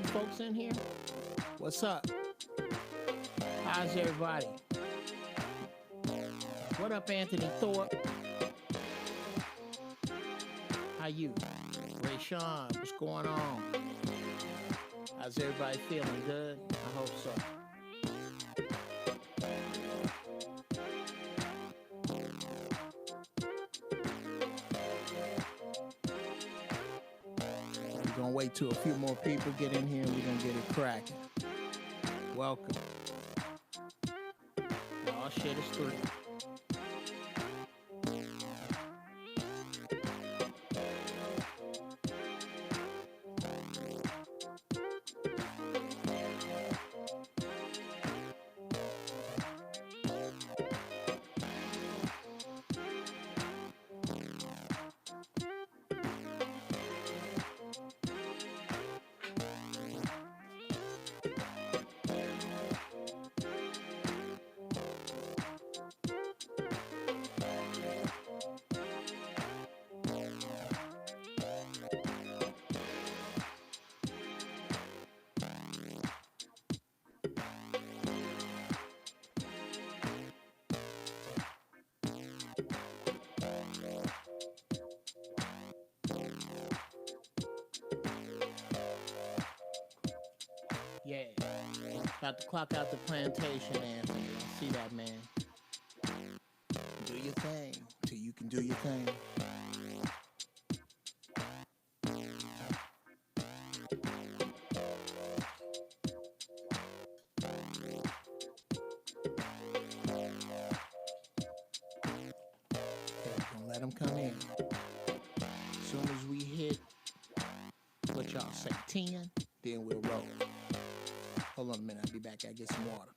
folks in here? What's up? How's everybody? What up, Anthony Thorpe? How you? Ray Sean, what's going on? How's everybody feeling? Good? I hope so. We're gonna wait till a few more people get in here and we're gonna get it cracking. Welcome. Oh shit, it's 3. Yeah. About to clock out the plantation, Anthony. I see that, man. Do your thing till you can do your thing. Okay, gonna let them come in. As soon as we hit, what y'all say, 10, then we'll roll. Hold on a minute, I'll be back. I get some water.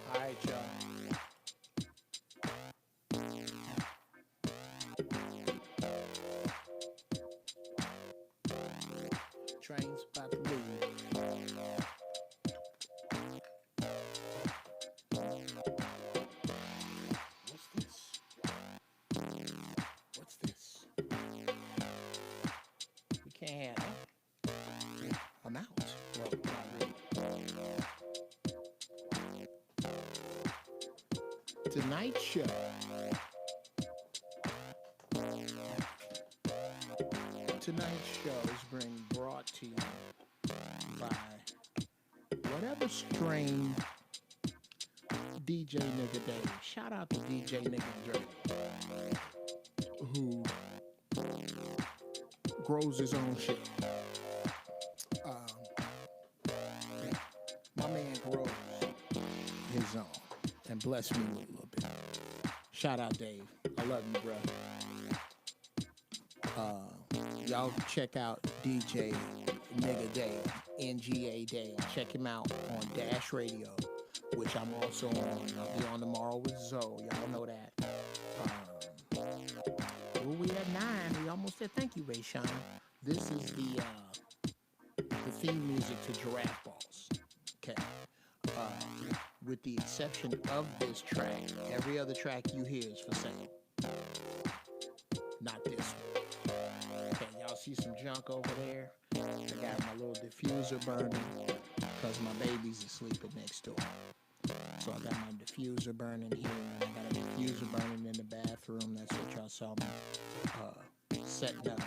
All right, y'all. train's about to leave. What's this? What's this? We can't have that. I'm out. Well, not really. Tonight's show. Tonight's show is being brought to you by whatever strain DJ Nigga Dave. Shout out to DJ Nigga Dre, who grows his own shit. My man grows his own and bless me with a little bit. Shout out Dave. I love you, bro. Y'all check out DJ Nigga Dave, NGA Dave. Check him out on Dash Radio, which I'm also on. I'll be on tomorrow with Zoe. Y'all know that. Well, we at 9. We almost there. Thank you, Ray Sean. This is the theme music to Giraffe Balls. Okay. With the exception of this track, every other track you hear is for sale. Not this one. Okay, y'all see some junk over there? I got my little diffuser burning because my baby's asleep next door. So I got my diffuser burning here, and I got a diffuser burning in the bathroom. That's what y'all saw me setting up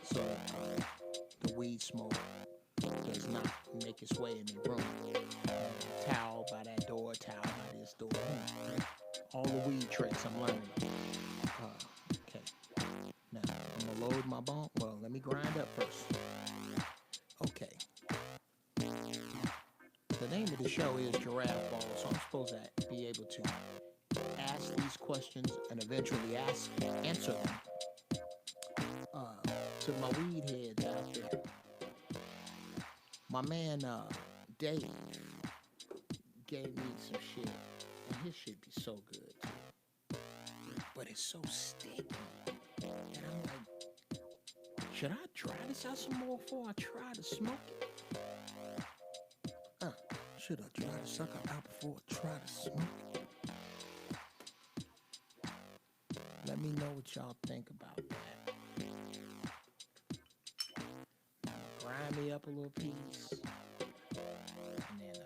so the weed smoke does not make its way in the room. Towel by that door, towel by this door. All the weed tricks I'm learning. Okay. Now, I'm gonna load my bone. Well, let me grind up first. Okay. The name of the show is Giraffe Balls, so I'm supposed to be able to ask these questions and eventually answer them to my weed heads out there. My man Dave gave me some shit, and his shit be so good too. But it's so sticky, and I'm like, should I try this out some more before I try to smoke it? Should I try to suck it out before I try to smoke it? Let me know what y'all think about that. Grind me up a little piece, and then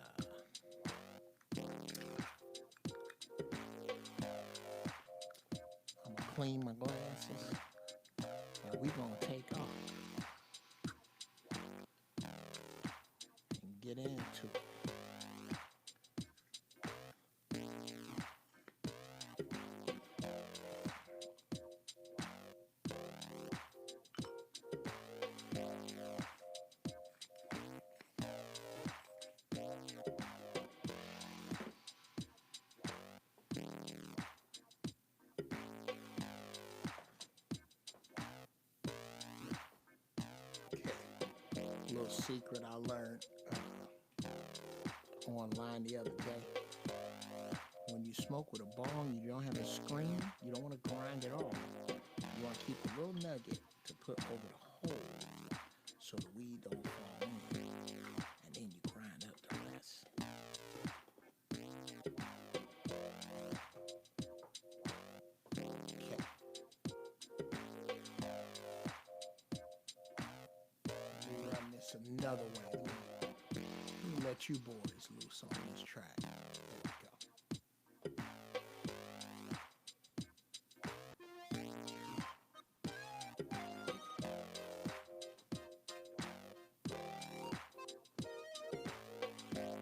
I'm gonna clean my glasses, and we gonna take off and get into it. Little secret I learned online the other day. When you smoke with a bong, you don't have a screen. You don't want to grind it off. You want to keep a little nugget to put over the hole so the weed don't fall in. And then you grind up the rest. Okay. Run this another way. Let me let you boys loose on this track. There we go.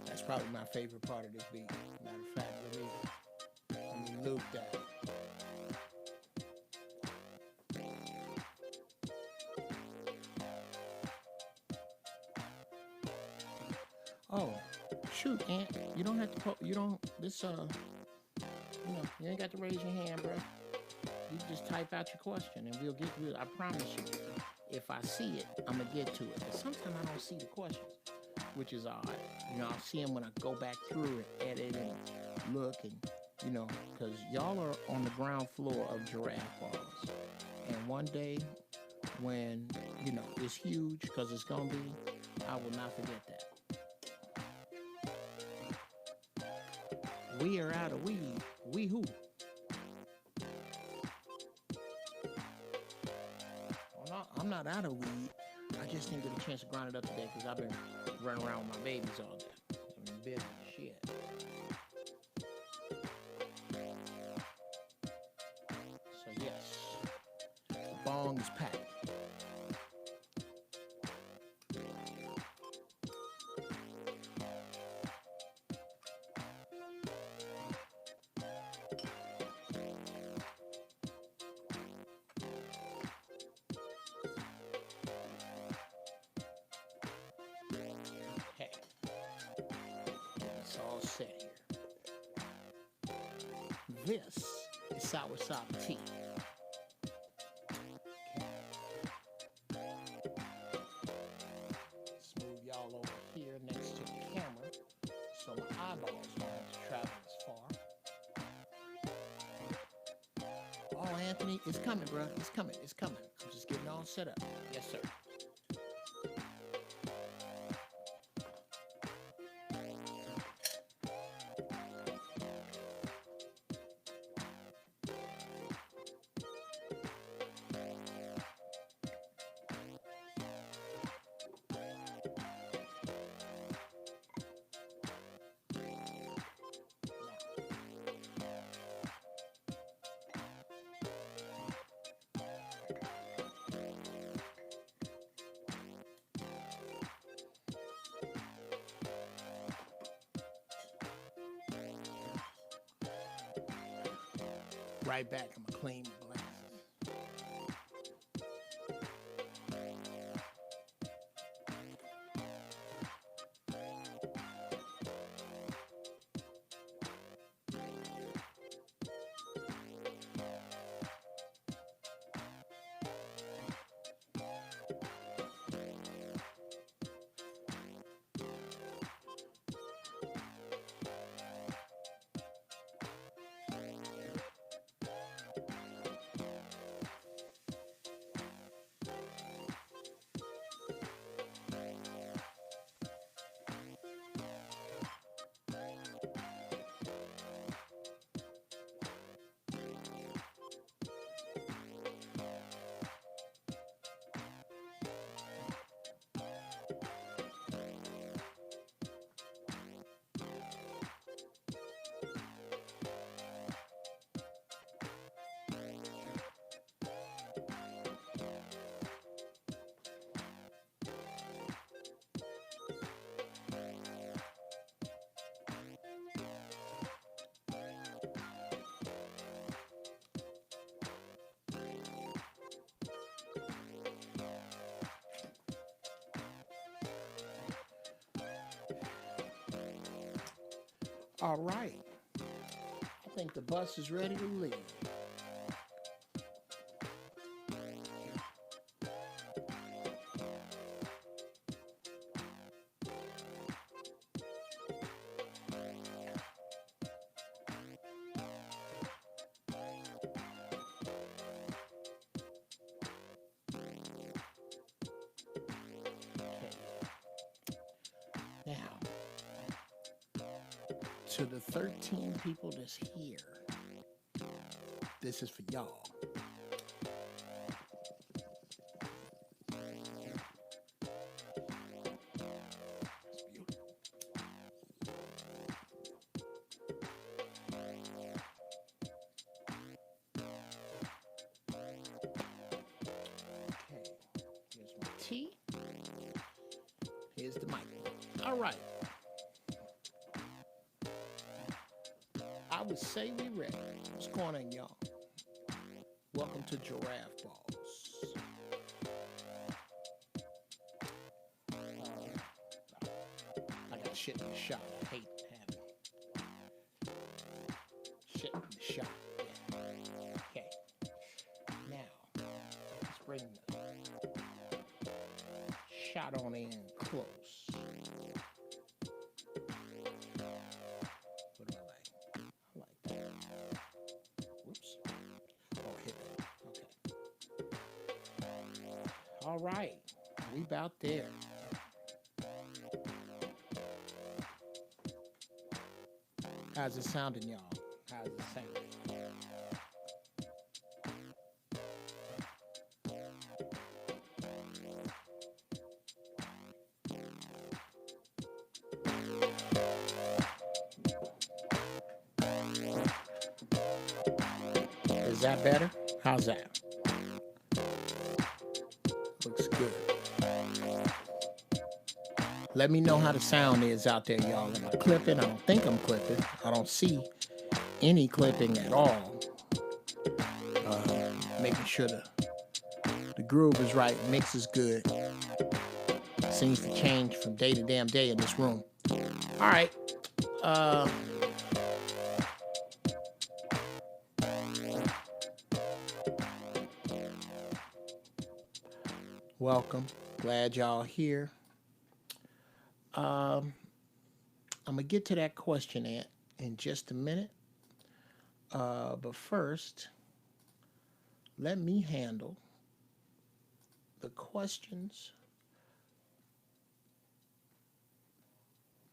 That's probably my favorite part of this beat. Matter of fact, let me loop that. Oh, shoot, Aunt, you don't have to, you ain't got to raise your hand, bro. You just type out your question and we'll get to it. I promise you, if I see it, I'm going to get to it. But sometimes I don't see the questions, which is odd. I'll see them when I go back through and edit and look and, because y'all are on the ground floor of Giraffe Balls. And one day when, it's huge because it's going to be, I will not forget that. We are out of weed. We who? I'm not out of weed. I just didn't get a chance to grind it up today because I've been running around with my babies all day. I've been busy as shit. So yes, the bong is packed. Hey, it's all set here. This is soursop tea. Let's move y'all over here next to the camera so my eyeballs don't have to travel as far. Oh, Anthony, it's coming, bro. It's coming. It's coming. I'm just getting all set up. Yes, sir. Right back. I'm gonna clean my glasses. All right. I think the bus is ready to leave. Now, to the 13 people that's here, this is for y'all. That's beautiful. Okay, here's my tea. Here's the mic. All right. I would say we ready. What's going on, y'all? Welcome to Giraffe Balls. I got shit in the shot. I hate having shit in the shot. Yeah. Okay. Now, let's bring the shot on in close. What do I like? I like that. Whoops. Oh, hit that. Okay. All right. We about there. How's it sounding, y'all? How's it sounding? Is that better? How's that? Looks good. Let me know how the sound is out there, y'all. Am I clipping? I don't think I'm clipping. I don't see any clipping at all. Making sure the groove is right, mix is good. Seems to change from day to damn day in this room. All right. Uh, Welcome. Glad y'all here. I'm gonna get to that question, Ant, in just a minute. But first, let me handle the questions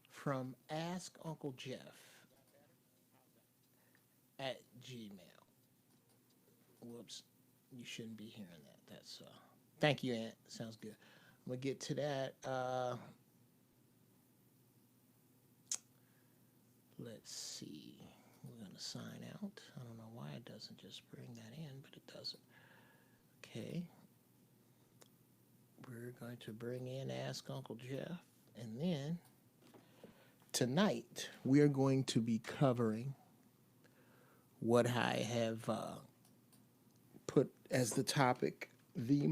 from Ask Uncle Jeff at Gmail. Whoops, you shouldn't be hearing that. That's Thank you, Ant. Sounds good. I'm gonna get to that. Let's see. We're gonna sign out. I don't know why it doesn't just bring that in, but it doesn't. Okay. We're going to bring in Ask Uncle Jeff, and then tonight we are going to be covering what I have put as the topic: the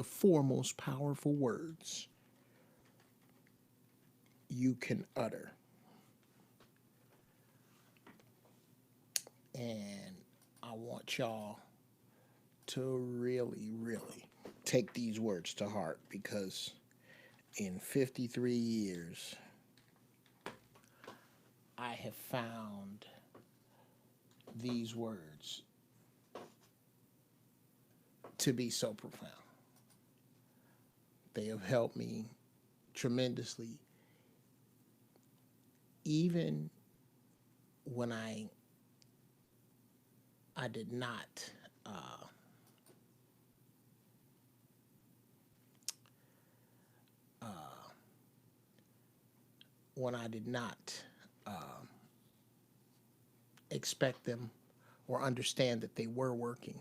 four most powerful words you can utter. And I want y'all to really, really take these words to heart, because in 53 years, I have found these words to be so profound. They have helped me tremendously, even when I did not when I did not expect them or understand that they were working.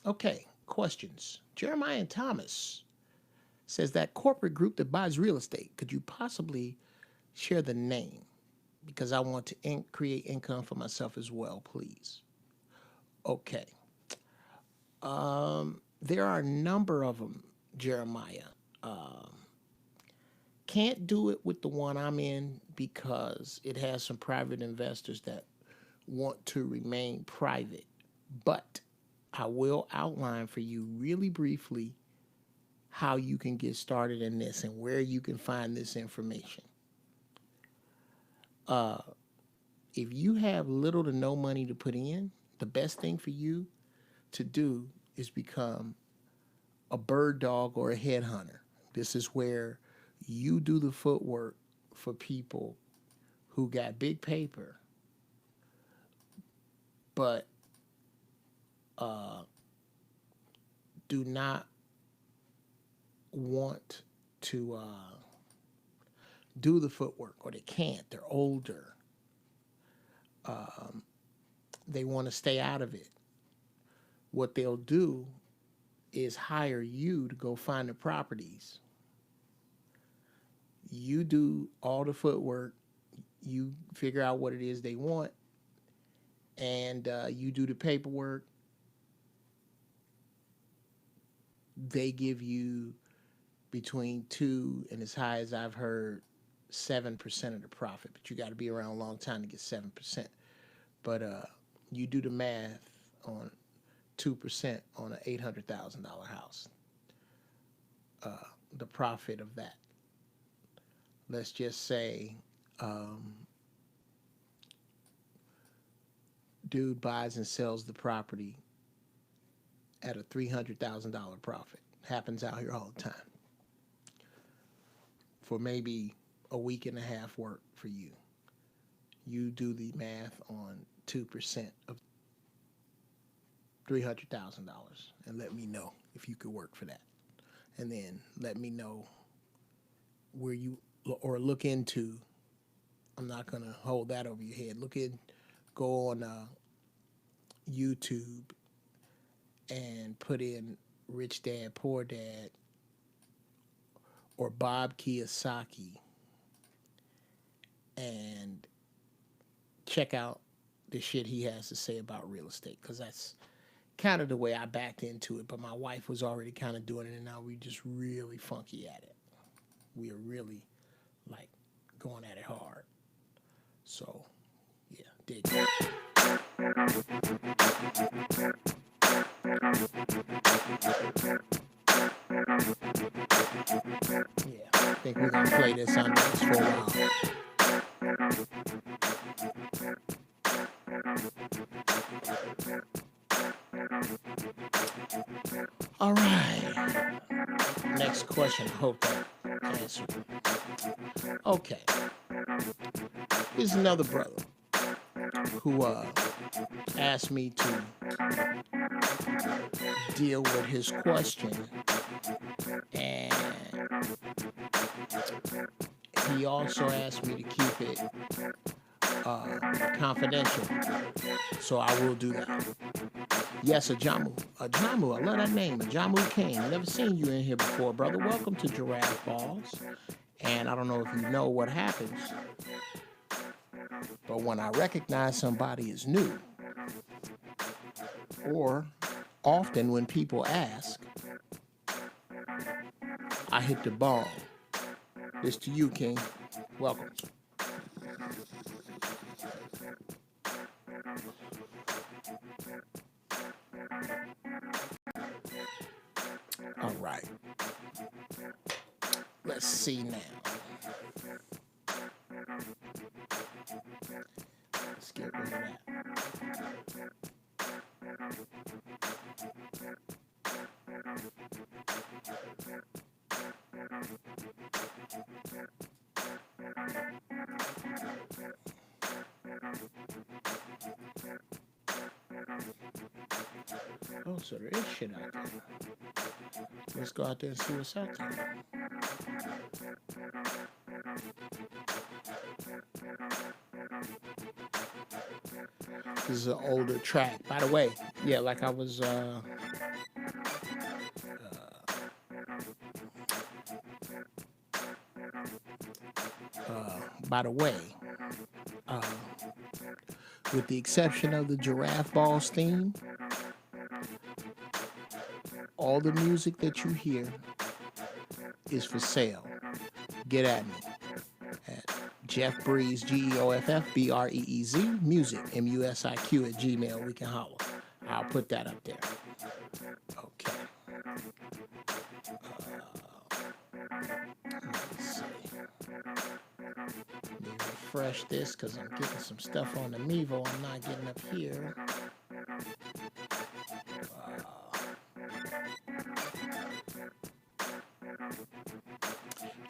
Okay, questions. Jeremiah and Thomas says, that corporate group that buys real estate, could you possibly share the name? Because I want to create income for myself as well, please. Okay. There are a number of them, Jeremiah. Can't do it with the one I'm in because it has some private investors that want to remain private. But I will outline for you really briefly how you can get started in this and where you can find this information. If you have little to no money to put in, the best thing for you to do is become a bird dog or a headhunter. This is where you do the footwork for people who got big paper, but do not want to do the footwork, or they can't. They're older. They want to stay out of it. What they'll do is hire you to go find the properties. You do all the footwork. You figure out what it is they want, and you do the paperwork. They give you between 2 and, as high as I've heard, 7% of the profit. But you got to be around a long time to get 7%. But you do the math on 2% on an $800,000 house. The profit of that, let's just say, dude buys and sells the property at a $300,000 profit. Happens out here all the time. For maybe a week and a half work for you. You do the math on 2% of $300,000 and let me know if you could work for that. And then let me know where you or look into. I'm not going to hold that over your head. Go on YouTube and put in Rich Dad Poor Dad or Bob Kiyosaki and check out the shit he has to say about real estate, because that's kind of the way I backed into it. But my wife was already kind of doing it, and now we just really funky at it. We are really like going at it hard. So yeah, dig it. Yeah, I think we're gonna play this on this for a while. All right. Next question. Hope that answered. Okay. Here's another brother who asked me to deal with his question, and he also asked me to keep it confidential, so I will do that. Yes, Ajamu, I love that name, Ajamu King. Never seen you in here before, brother. Welcome to Giraffe Balls. And I don't know if you know what happens, but when I recognize somebody is new, or often when people ask, I hit the ball. This to you, King. Welcome. All right. Let's see now. Let's get rid of that. Oh, so there is shit out there. Let's go out there and see what's out there. This is an older track. By the way, yeah, like I was by the way, with the exception of the Giraffe Balls theme, all the music that you hear is for sale. Get at me at Jeff Breeze, GeoffBreez, music, MUSIQ at Gmail. We can holler. I'll put that up there. Okay. Let's see. Let me refresh this because I'm getting some stuff on the Mevo I'm not getting up here.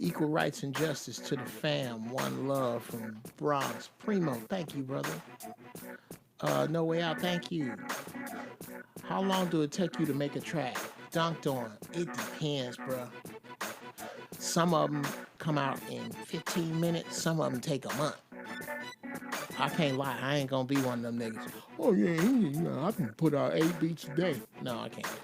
Equal rights and justice to the fam. One love from Bronx. Primo, thank you, brother. No Way Out, thank you. How long do it take you to make a track? Dunked on. It depends, bro. Some of them come out in 15 minutes. Some of them take a month. I can't lie. I ain't gonna be one of them niggas. Oh, yeah, I can put out 8 beats a day. No, I can't do that.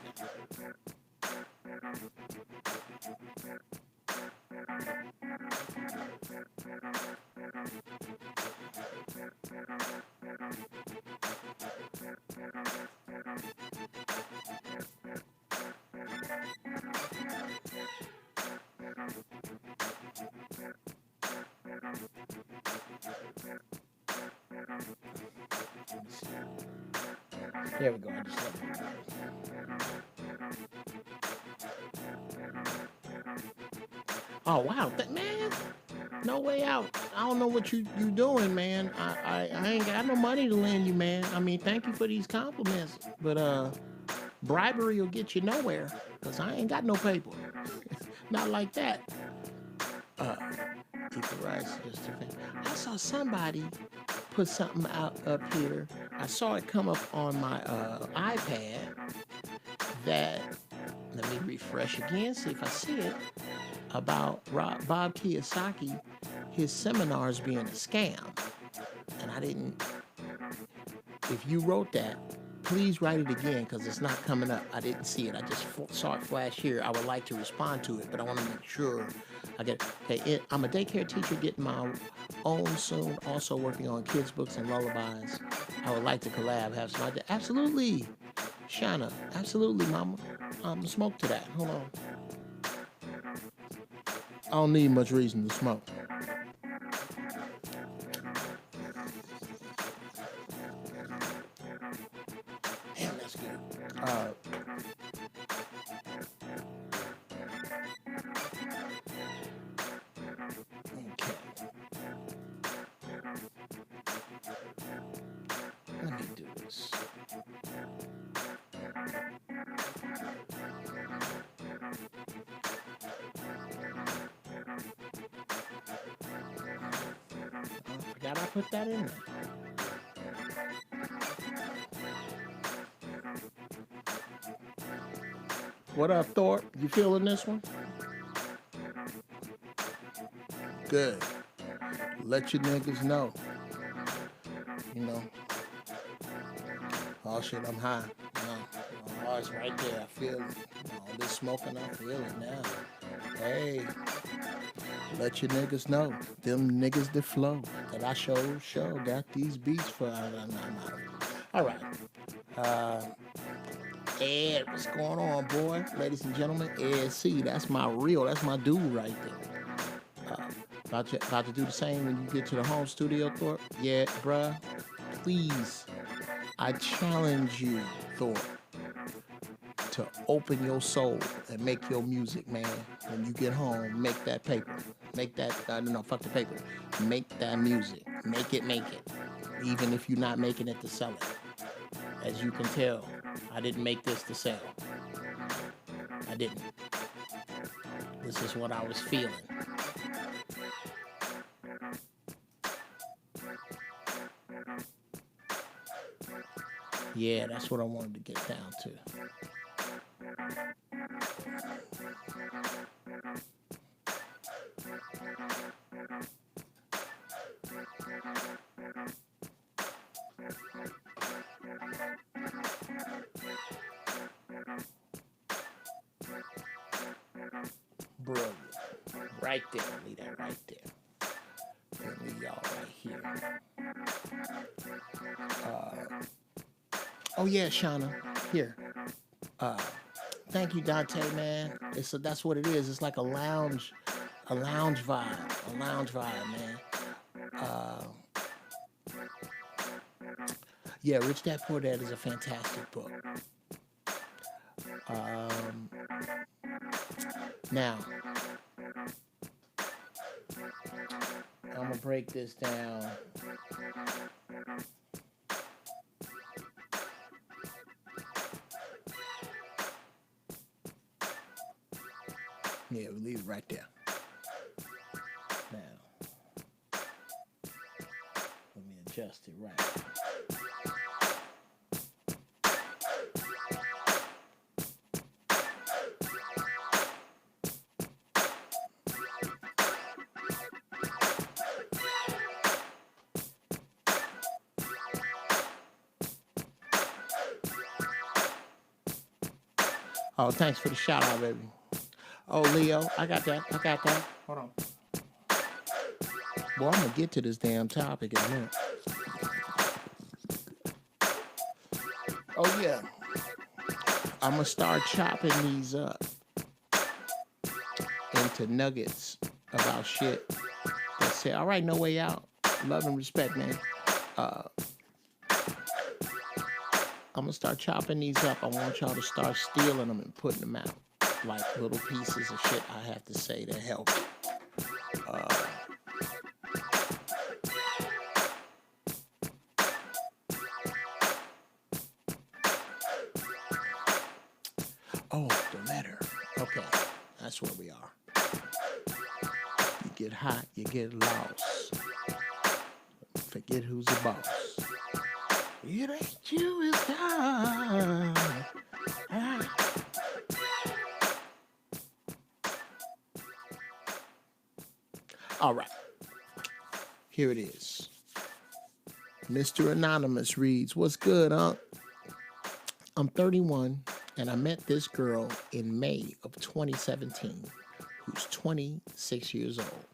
There we go. I just let it go. Oh wow, man! No Way Out. I don't know what you doing, man. I ain't got no money to lend you, man. I mean, thank you for these compliments, but bribery will get you nowhere, cause I ain't got no paper. Not like that. Equal rights, just different. I saw somebody put something out up here. I saw it come up on my iPad that, let me refresh again, see if I see it, about Bob Kiyosaki, his seminars being a scam. And I didn't, if you wrote that, please write it again because it's not coming up. I didn't see it. I just saw it flash here. I would like to respond to it, but I want to make sure I get it. Okay, I'm a daycare teacher getting my own soon, also working on kids' books and lullabies. I would like to collab, have some idea. Absolutely, Shana. Absolutely, mama. Smoke to that. Hold on. I don't need much reason to smoke. Damn, that's good. Okay. Let me do this. I forgot I put that in there. What up, Thorpe? You feeling this one? Good. Let your niggas know. You know. Oh shit, I'm high. No. Oh, it's right there. I feel it. All this smoking, I feel it now. Hey. Let your niggas know. Them niggas that flow. That I show got these beats for. All right. Ed, what's going on, boy? Ladies and gentlemen, Ed C. That's my dude right there. About to do the same when you get to the home studio, Thorpe? Yeah, bruh. Please, I challenge you, Thorpe, to open your soul and make your music, man. When you get home, make that paper. Make that, no, fuck the paper. Make that music. Make it. Even if you're not making it to sell it. As you can tell, I didn't make this to sell. I didn't. This is what I was feeling. Yeah, that's what I wanted to get down to. Brilliant. Right there. Leave that right there. And leave y'all right here. Oh yeah, Shauna. Here. Thank you, Dante, man. That's what it is. It's like a lounge vibe, man. Yeah, Rich Dad Poor Dad is a fantastic book. Now, I'm gonna break this down. Yeah, we'll leave it right there. Now, let me adjust it right. Oh, thanks for the shout out, baby. Oh, Leo, I got that. Hold on. Boy, I'm going to get to this damn topic in a minute. Oh, yeah. I'm going to start chopping these up into nuggets about shit that say, all right, no way out. Love and respect, man. I'm going to start chopping these up. I want y'all to start stealing them and putting them out. Like little pieces of shit I have to say to help. Oh, the letter. Okay, that's where we are. get hot, you get lost. Forget who's the boss. It ain't you, it's God. Ah. All right, here it is. Mr. Anonymous reads, "What's good, Unc? I'm 31, and I met this girl in May of 2017, who's 26 years old,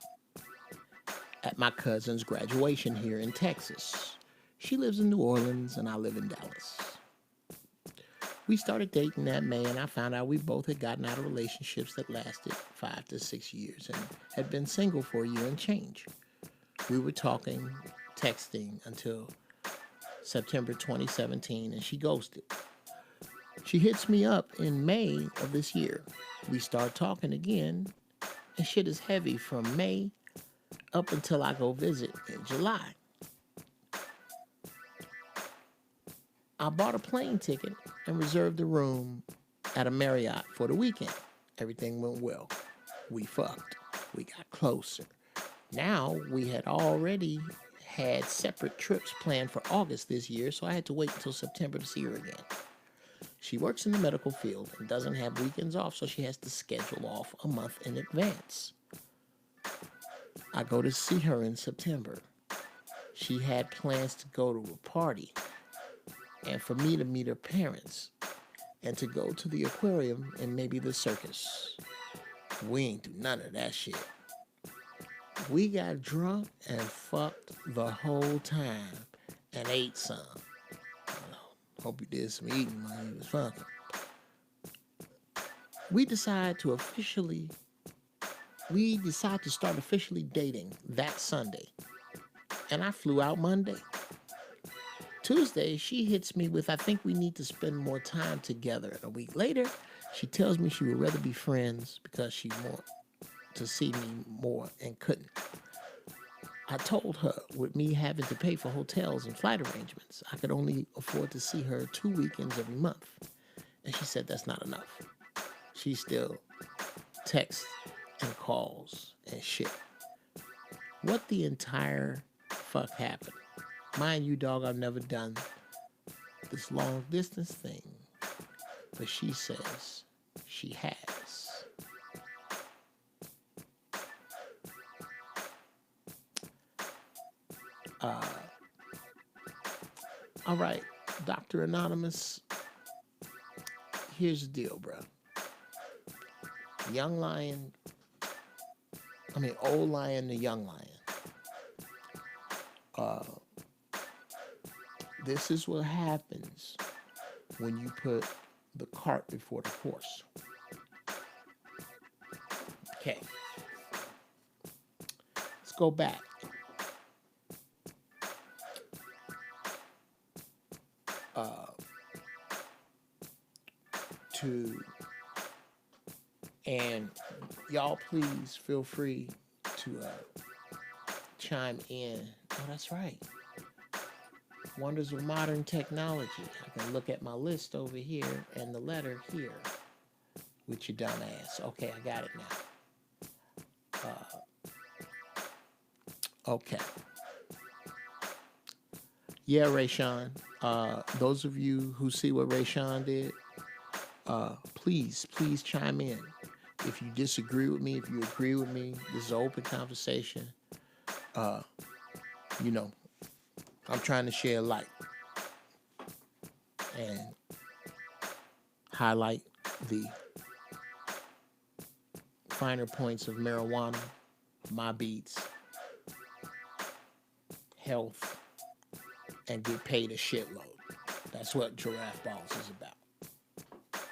at my cousin's graduation here in Texas. She lives in New Orleans, and I live in Dallas. We started dating that May, and I found out we both had gotten out of relationships that lasted 5 to 6 years and had been single for a year and change. We were talking, texting until September 2017, and she ghosted. She hits me up in May of this year. We start talking again, and shit is heavy from May up until I go visit in July. I bought a plane ticket and reserved a room at a Marriott for the weekend. Everything went well. We fucked. We got closer. Now, we had already had separate trips planned for August this year, so I had to wait until September to see her again. She works in the medical field and doesn't have weekends off, so she has to schedule off a month in advance. I go to see her in September. She had plans to go to a party and for me to meet her parents and to go to the aquarium and maybe the circus. We ain't do none of that shit. We got drunk and fucked the whole time and ate some. Hope you did some eating while you was fucking. We decide to start officially dating that Sunday. And I flew out Monday. Tuesday, she hits me with, "I think we need to spend more time together." And a week later, she tells me she would rather be friends because she wanted to see me more and couldn't. I told her with me having to pay for hotels and flight arrangements, I could only afford to see her 2 weekends every month. And she said that's not enough. She still texts and calls and shit. What the entire fuck happened? Mind you, dog, I've never done this long distance thing, but she says she has. All right, Dr. Anonymous, here's the deal, bro. Old lion to young lion. This is what happens when you put the cart before the horse. Okay. Let's go back. And y'all please feel free to chime in. Oh, that's right. Wonders of modern technology. I can look at my list over here and the letter here with your dumb ass. Okay, I got it now. Okay. Yeah, Rayshawn. Those of you who see what Rayshawn did, please chime in. If you disagree with me, if you agree with me, this is an open conversation. I'm trying to share light and highlight the finer points of marijuana, my beats, health, and get paid a shitload. That's what Giraffe Balls is about.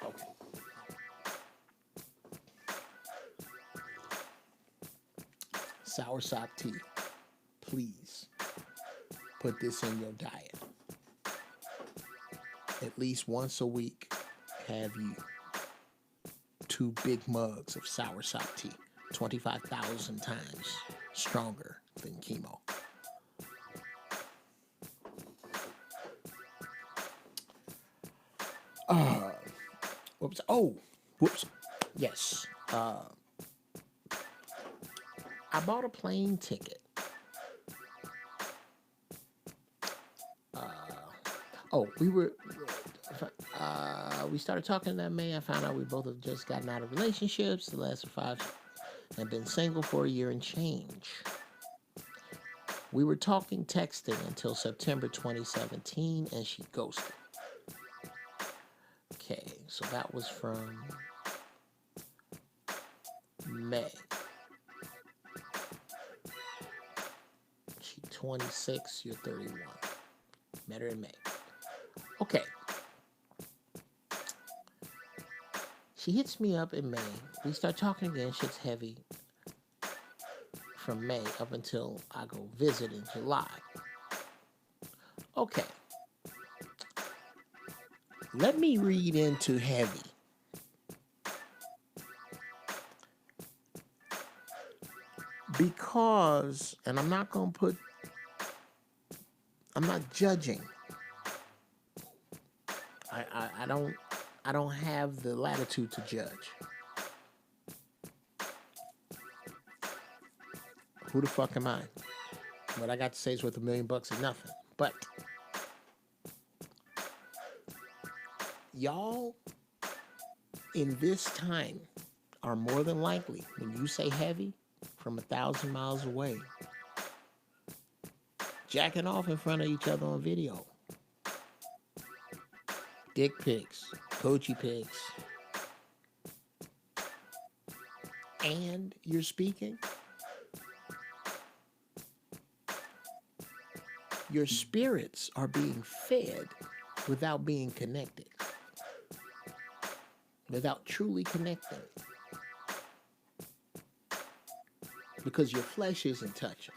Okay. Soursop tea. Please put this in your diet. At least once a week, have you 2 big mugs of soursop tea, 25,000 times stronger than chemo. Whoops. Yes. I bought a plane ticket. Oh, we started talking that May. I found out we both have just gotten out of relationships. The last 5 and been single for a year and change. We were talking, texting until September 2017, and she ghosted. Okay, so that was from May. She's 26, you're 31. Met her in May. Okay. She hits me up in May. We start talking again. Shit's heavy from May up until I go visit in July. Okay. Let me read into heavy. Because, and I'm not judging. I don't have the latitude to judge. Who the fuck am I? What I got to say is worth $1 million or nothing. But y'all in this time are more than likely, when you say heavy, from 1,000 miles away, jacking off in front of each other on video. Dick pics, coochie pics. And you're speaking. Your spirits are being fed without being connected. Without truly connecting. Because your flesh isn't touching.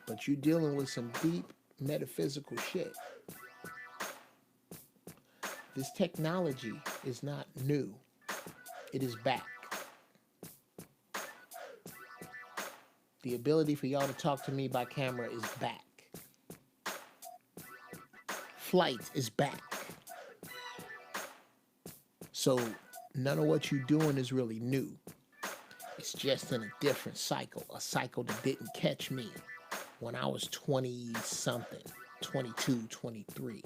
But you're dealing with some deep metaphysical shit. This technology is not new. It is back. The ability for y'all to talk to me by camera is back. Flight is back. So none of what you're doing is really new. It's just in a different cycle. A cycle that didn't catch me when I was 20-something, 22, 23.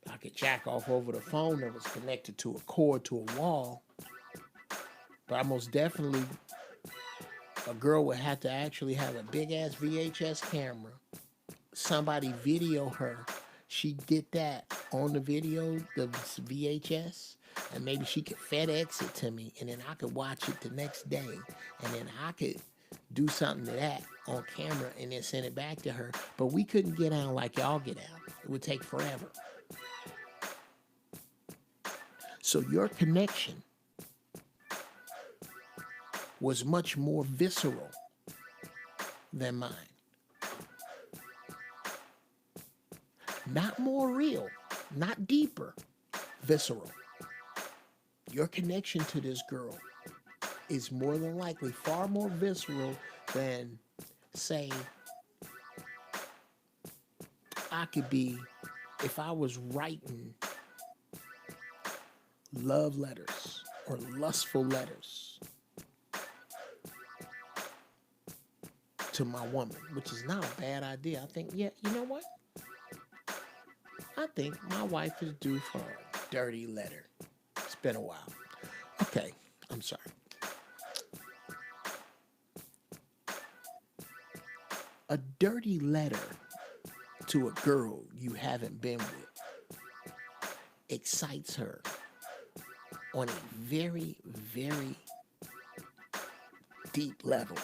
I could jack off over the phone that was connected to a cord to a wall. But I most definitely, a girl would have to actually have a big-ass VHS camera. Somebody video her. She did that on the video, the VHS, and maybe she could FedEx it to me, and then I could watch it the next day, and then I could do something to that on camera and then send it back to her. But we couldn't get out like y'all get out. It would take forever. So your connection was much more visceral than mine. Not more real, not deeper, visceral. Your connection to this girl is more than likely far more visceral than, say, I could be if I was writing love letters or lustful letters to my woman, which is not a bad idea. I think, yeah, you know what? I think my wife is due for a dirty letter. It's been a while. Okay, I'm sorry. A dirty letter to a girl you haven't been with excites her on a very, very deep level.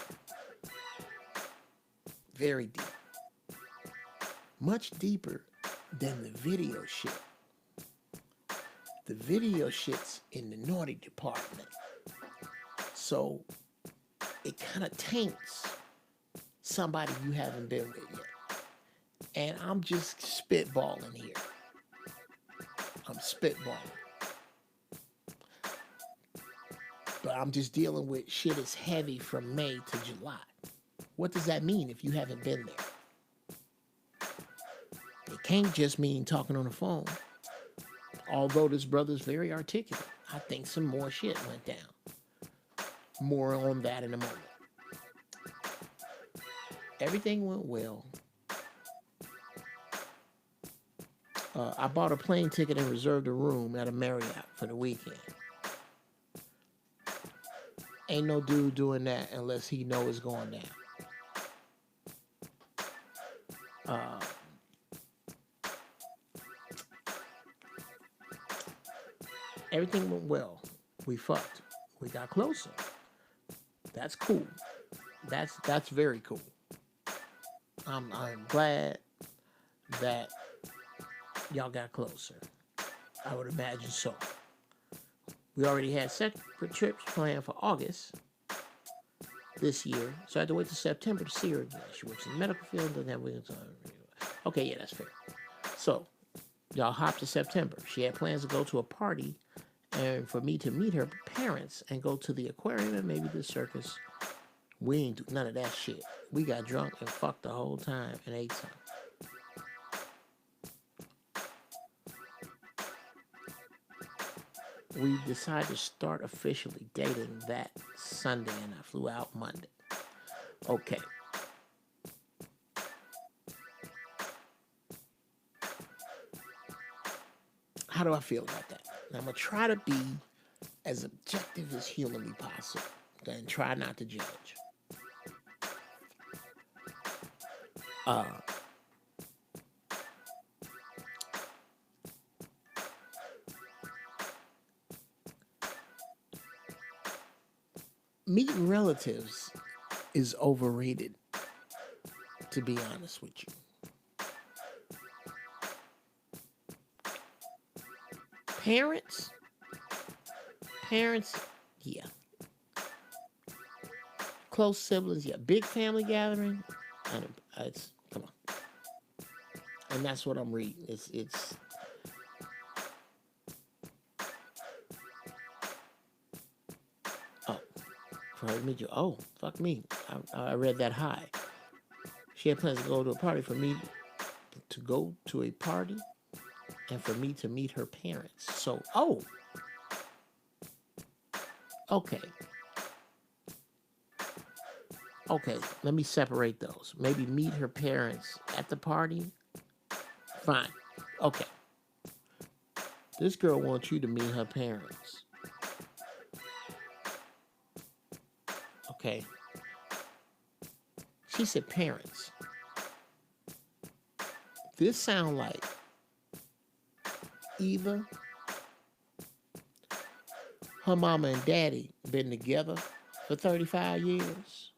Very deep. Much deeper than the video shit. The video shit's in the naughty department. So it kind of taints somebody you haven't been with yet. And I'm just spitballing here. I'm spitballing. But I'm just dealing with shit is heavy from May to July. What does that mean if you haven't been there? It can't just mean talking on the phone. Although this brother's very articulate. I think some more shit went down. More on that in a moment. Everything went well. I bought a plane ticket and reserved a room at a Marriott for the weekend. Ain't no dude doing that unless he know it's going down. Everything went well. We fucked. We got closer. That's cool. That's very cool. I'm glad that y'all got closer. I would imagine so. We already had separate trips planned for August this year, so I had to wait till September to see her again. She works in the medical field, doesn't have weekends on. Okay, yeah, that's fair. So, y'all hopped to September. She had plans to go to a party and for me to meet her parents and go to the aquarium and maybe the circus. We ain't do none of that shit. We got drunk and fucked the whole time and ate some. We decided to start officially dating that Sunday and I flew out Monday. Okay. How do I feel about that? Now, I'm going to try to be as objective as humanly possible and try not to judge. Meeting relatives is overrated, to be honest with you. Parents, yeah. Close siblings, yeah. Big family gathering, it's come on. And that's what I'm reading. It's oh, for her to meet you. Oh, fuck me. I read that high. She had plans to go to a party for me to go to a party and for me to meet her parents. So, okay. Okay, let me separate those. Maybe meet her parents at the party. Fine. Okay. This girl wants you to meet her parents. Okay. She said parents. This sound like either her mama and daddy been together for 35 years,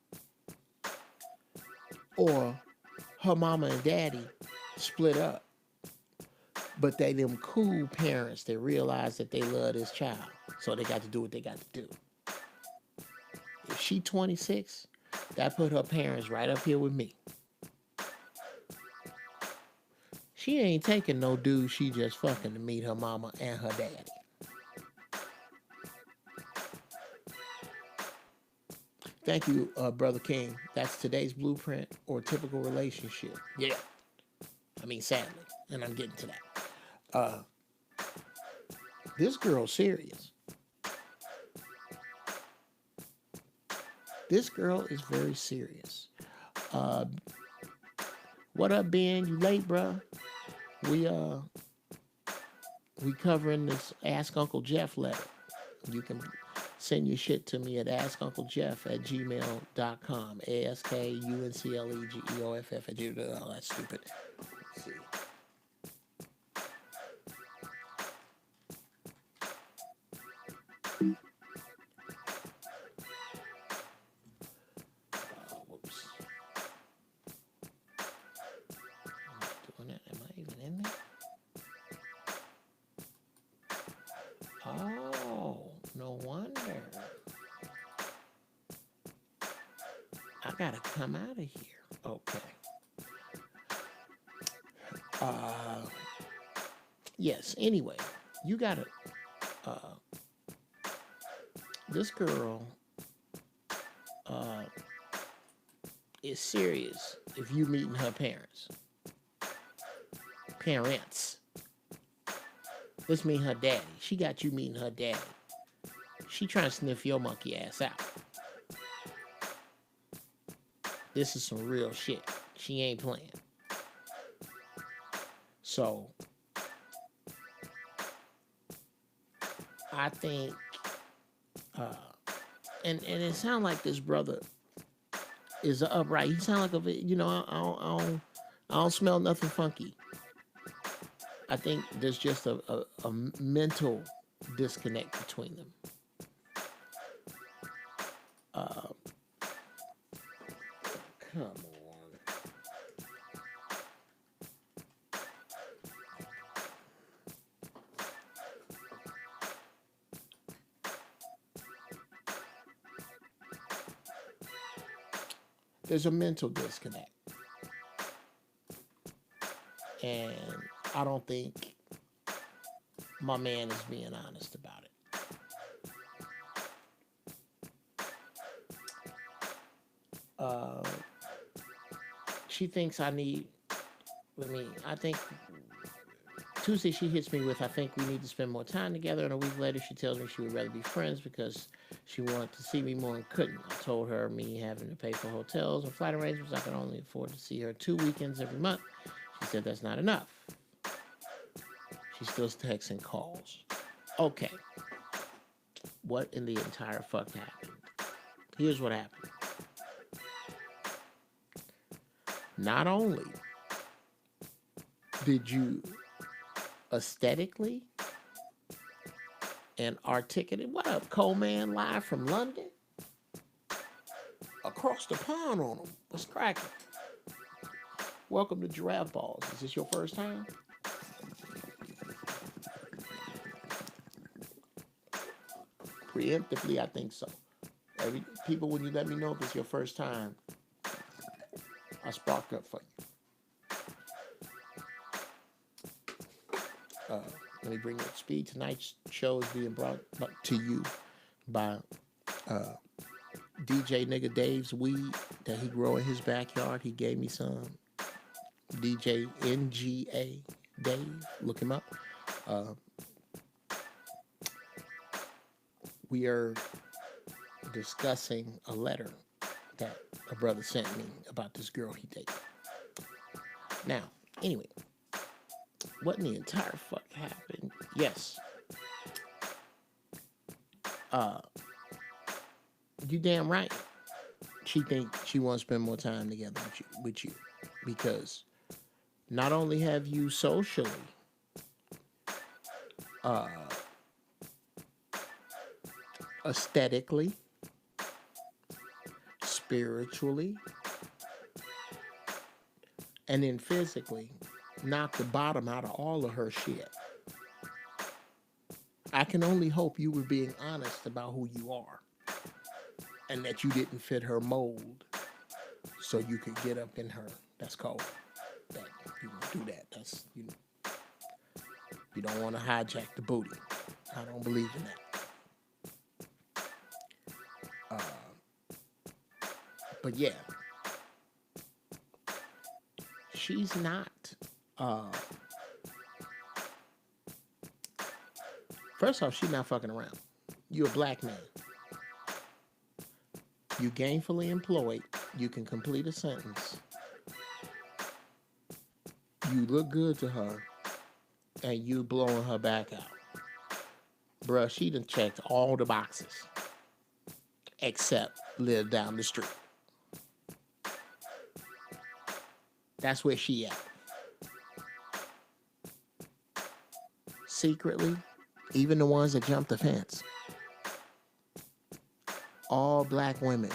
or her mama and daddy split up, but they them cool parents that realize that they love this child, so they got to do what they got to do. If she 26, that put her parents right up here with me. She ain't taking no dude she just fucking to meet her mama and her daddy. Thank you, Brother King. That's today's blueprint or typical relationship. Yeah. I mean, sadly. And I'm getting to that. This girl's serious. This girl is very serious. What up, Ben? You late, bruh? We covering this Ask Uncle Jeff letter. You can send your shit to me at askunclejeff@gmail.com. ASKUNCLEGEOFF@gmail. Oh, that's stupid. Let's see. Whoops. I'm not doing that. Am I even in there? Oh, no wonder. I gotta come out of here. Okay. Yes, anyway, you gotta, this girl, is serious if you meeting her parents. Parents. Let's meet her daddy. She got you meeting her daddy. She trying to sniff your monkey ass out. This is some real shit. She ain't playing. So I think, and it sounds like this brother is upright. He sound like I don't smell nothing funky. I think there's just a mental disconnect between them. Come on. There's a mental disconnect. And I don't think my man is being honest about it. She thinks I think Tuesday she hits me with, I think we need to spend more time together. And a week later she tells me she would rather be friends because she wanted to see me more and couldn't. I told her me having to pay for hotels and flight arrangements, I could only afford to see her 2 weekends every month. She said that's not enough. She still texts and calls. Okay. What in the entire fuck happened? Here's what happened. Not only did you aesthetically and articulate, what up, Coleman, live from London? Across the pond on them. What's cracking? Welcome to Giraffe Balls. Is this your first time? Preemptively, I think so. People, when you let me know if it's your first time, I spark up for you. Let me bring you up to speed. Tonight's show is being brought to you by DJ Nigga Dave's weed that he grow in his backyard. He gave me some. DJ NGA Dave. Look him up. We are discussing a letter that a brother sent me about this girl he dated. Now, anyway, what in the entire fuck happened? Yes. You damn right. She thinks she wants to spend more time together with you. Because not only have you socially aesthetically, spiritually, and then physically knock the bottom out of all of her shit. I can only hope you were being honest about who you are and that you didn't fit her mold so you could get up in her. That's cold. That you don't do that. That's you don't want to hijack the booty. I don't believe in that. But yeah, she's not. First off, she's not fucking around. You're a black man. You gainfully employed. You can complete a sentence. You look good to her, and you blowing her back out. Bruh, she done checked all the boxes, except live down the street. That's where she at. Secretly, even the ones that jumped the fence, all black women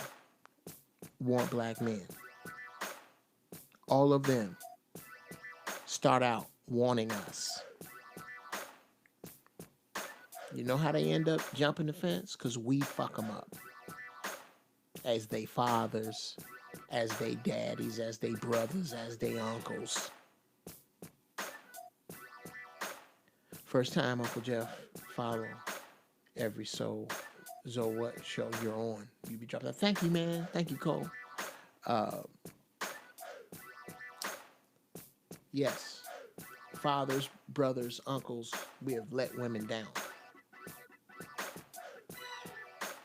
want black men. All of them start out wanting us. You know how they end up jumping the fence? Because we fuck them up. As they fathers, as they daddies, as they brothers, as they uncles. First time, Uncle Jeff, follow every So What show you're on. You be dropping that. Thank you, man. Thank you, Cole. Yes. Fathers, brothers, uncles, we have let women down.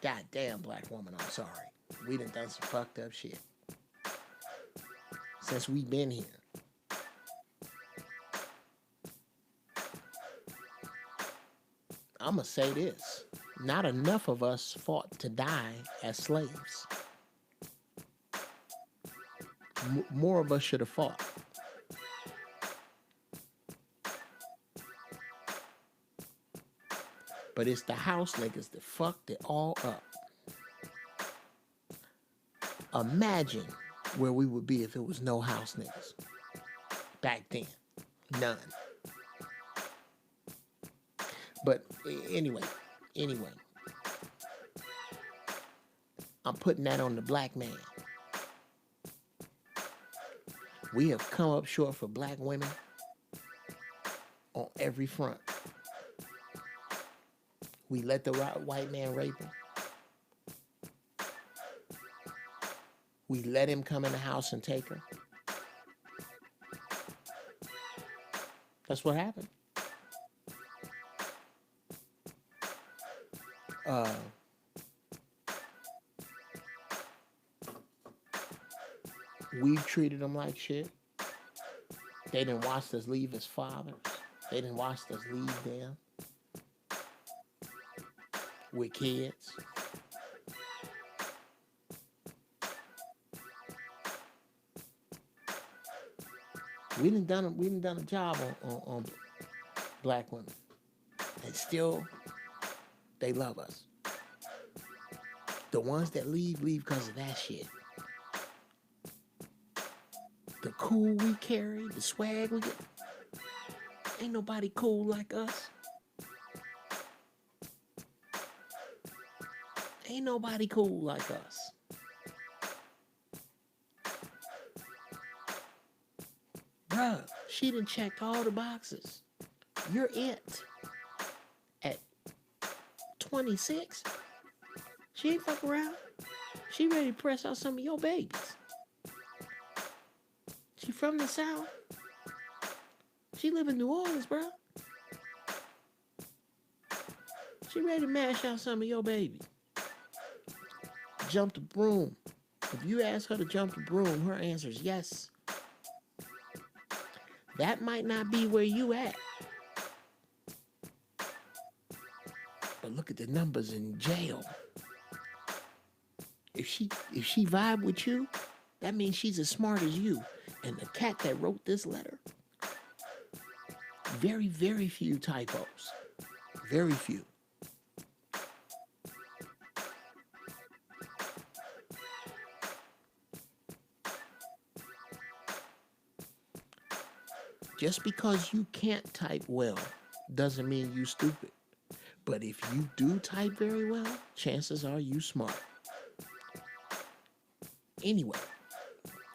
Goddamn, black woman, I'm sorry. We done some fucked up shit since we been here. I'ma say this. Not enough of us fought to die as slaves. More of us should have fought. But it's the house niggas that fucked it all up. Imagine where we would be if it was no house niggas. Back then. None. But anyway. I'm putting that on the black man. We have come up short for black women on every front. We let the white man rape them. We let him come in the house and take her. That's what happened. We've treated them like shit. They didn't watch us leave as fathers. They didn't watch us leave them with kids. We done done a job on black women. And still, they love us. The ones that leave because of that shit. The cool we carry, the swag we get. Ain't nobody cool like us. Ain't nobody cool like us. Bruh, she done checked all the boxes. You're it. At 26, she ain't fuck around. She ready to press out some of your babies. She from the South. She live in New Orleans, bro. She ready to mash out some of your babies. Jump the broom. If you ask her to jump the broom, her answer is yes. That might not be where you at. But look at the numbers in jail. If she vibe with you, that means she's as smart as you. And the cat that wrote this letter, very, very few typos. Very few. Just because you can't type well doesn't mean you stupid. But if you do type very well, chances are you smart. Anyway,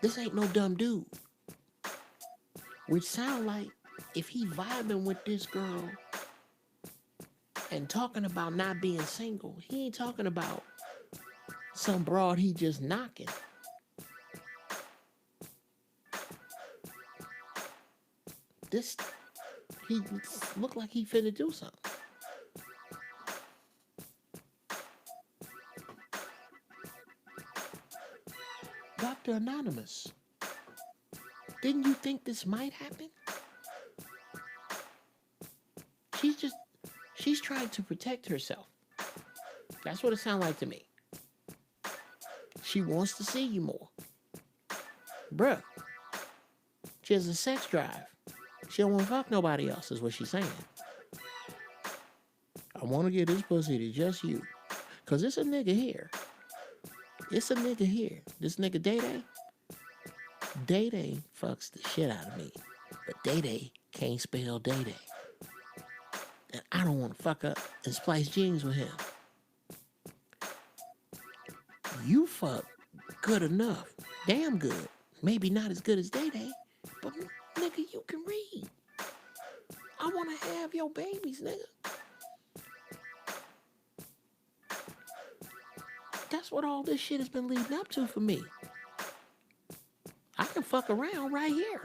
this ain't no dumb dude. Which sound like if he vibing with this girl and talking about not being single, he ain't talking about some broad he just knocking. He look like he finna do something. Dr. Anonymous, didn't you think this might happen? She's trying to protect herself. That's what it sounds like to me. She wants to see you more. Bruh, she has a sex drive. She don't want to fuck nobody else, is what she's saying. I want to get this pussy to just you. Because it's a nigga here. It's a nigga here. This nigga Day-Day. Day-Day fucks the shit out of me. But Day-Day can't spell Day-Day. And I don't want to fuck up and splice jeans with him. You fuck good enough. Damn good. Maybe not as good as Day-Day. But nigga, you can read. I want to have your babies, nigga. That's what all this shit has been leading up to for me. I can fuck around right here.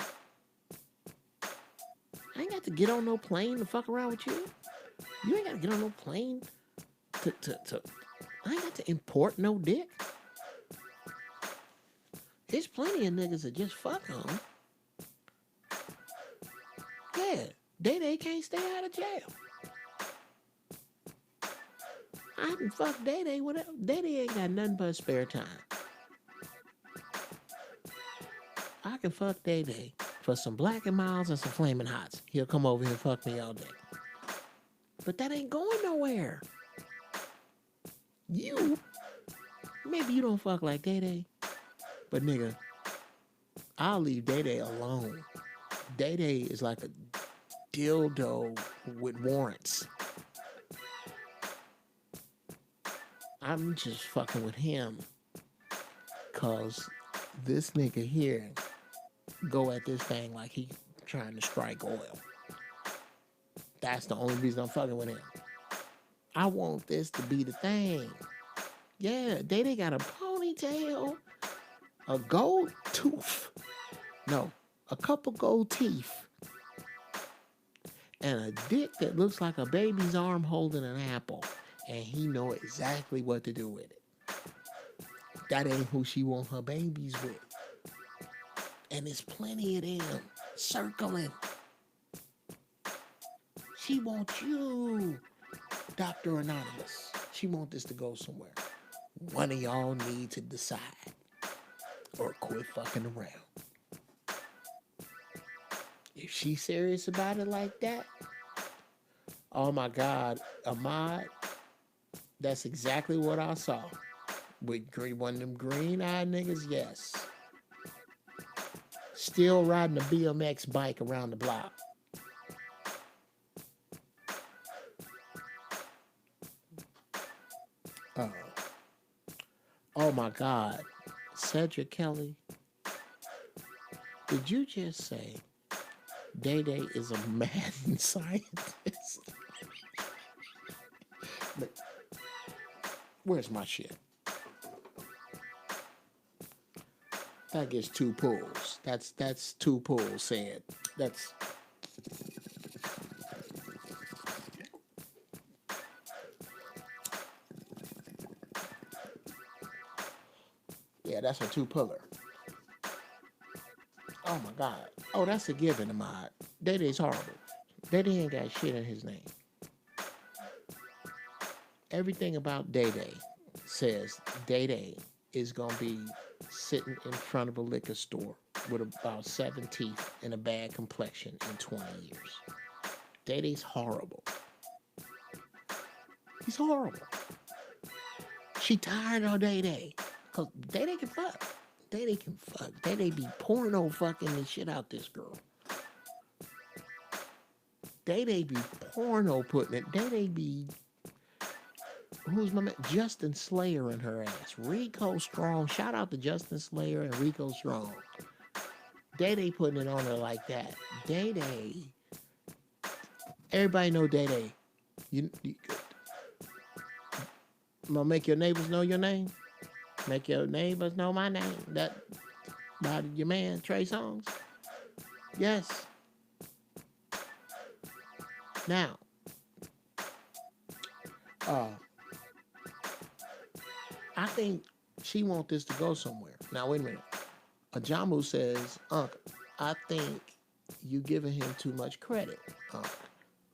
I ain't got to get on no plane to fuck around with you. You ain't got to get on no plane to I ain't got to import no dick. There's plenty of niggas that just fuck on. Yeah, Day can't stay out of jail. I can fuck Day whatever. Day ain't got nothing but spare time. I can fuck Day for some Black and Miles and some Flaming Hots. He'll come over here and fuck me all day. But that ain't going nowhere. Maybe you don't fuck like Day, but nigga, I'll leave Day alone. Day is like a dildo with warrants. I'm just fucking with him cause this nigga here go at this thing like he trying to strike oil. That's the only reason I'm fucking with him. I want this to be the thing. Yeah, Day got a ponytail, a gold tooth. No, a couple gold teeth. And a dick that looks like a baby's arm holding an apple. And he know exactly what to do with it. That ain't who she want her babies with. And there's plenty of them circling. She wants you, Dr. Anonymous. She want this to go somewhere. One of y'all need to decide or quit fucking around. If she's serious about it like that, oh my God, Ahmad, that's exactly what I saw. With one of them green-eyed niggas, yes. Still riding a BMX bike around the block. Oh my God. Cedric Kelly, did you just say Day is a mad scientist? Where's my shit? That gets 2 pulls. That's 2 pulls said. That's yeah, that's a 2-puller. Oh my God. Oh, that's a given, Ahmad. Day's horrible. Day ain't got shit in his name. Everything about Day says Day is gonna be sitting in front of a liquor store with about 7 teeth and a bad complexion in 20 years. Day's horrible. He's horrible. She tired of Day. Cause Day can fuck. Day can fuck. Day be porno fucking the shit out this girl. Day be porno putting it. Day be, who's my man? Justin Slayer in her ass. Rico Strong. Shout out to Justin Slayer and Rico Strong. Day putting it on her like that. Day. Everybody know Day. You gonna make your neighbors know your name? Make your neighbors know my name. That by your man Trey Songz. Yes. Now, I think she want this to go somewhere. Now, wait a minute. Ajamu says, Unc, I think you giving him too much credit, Unc.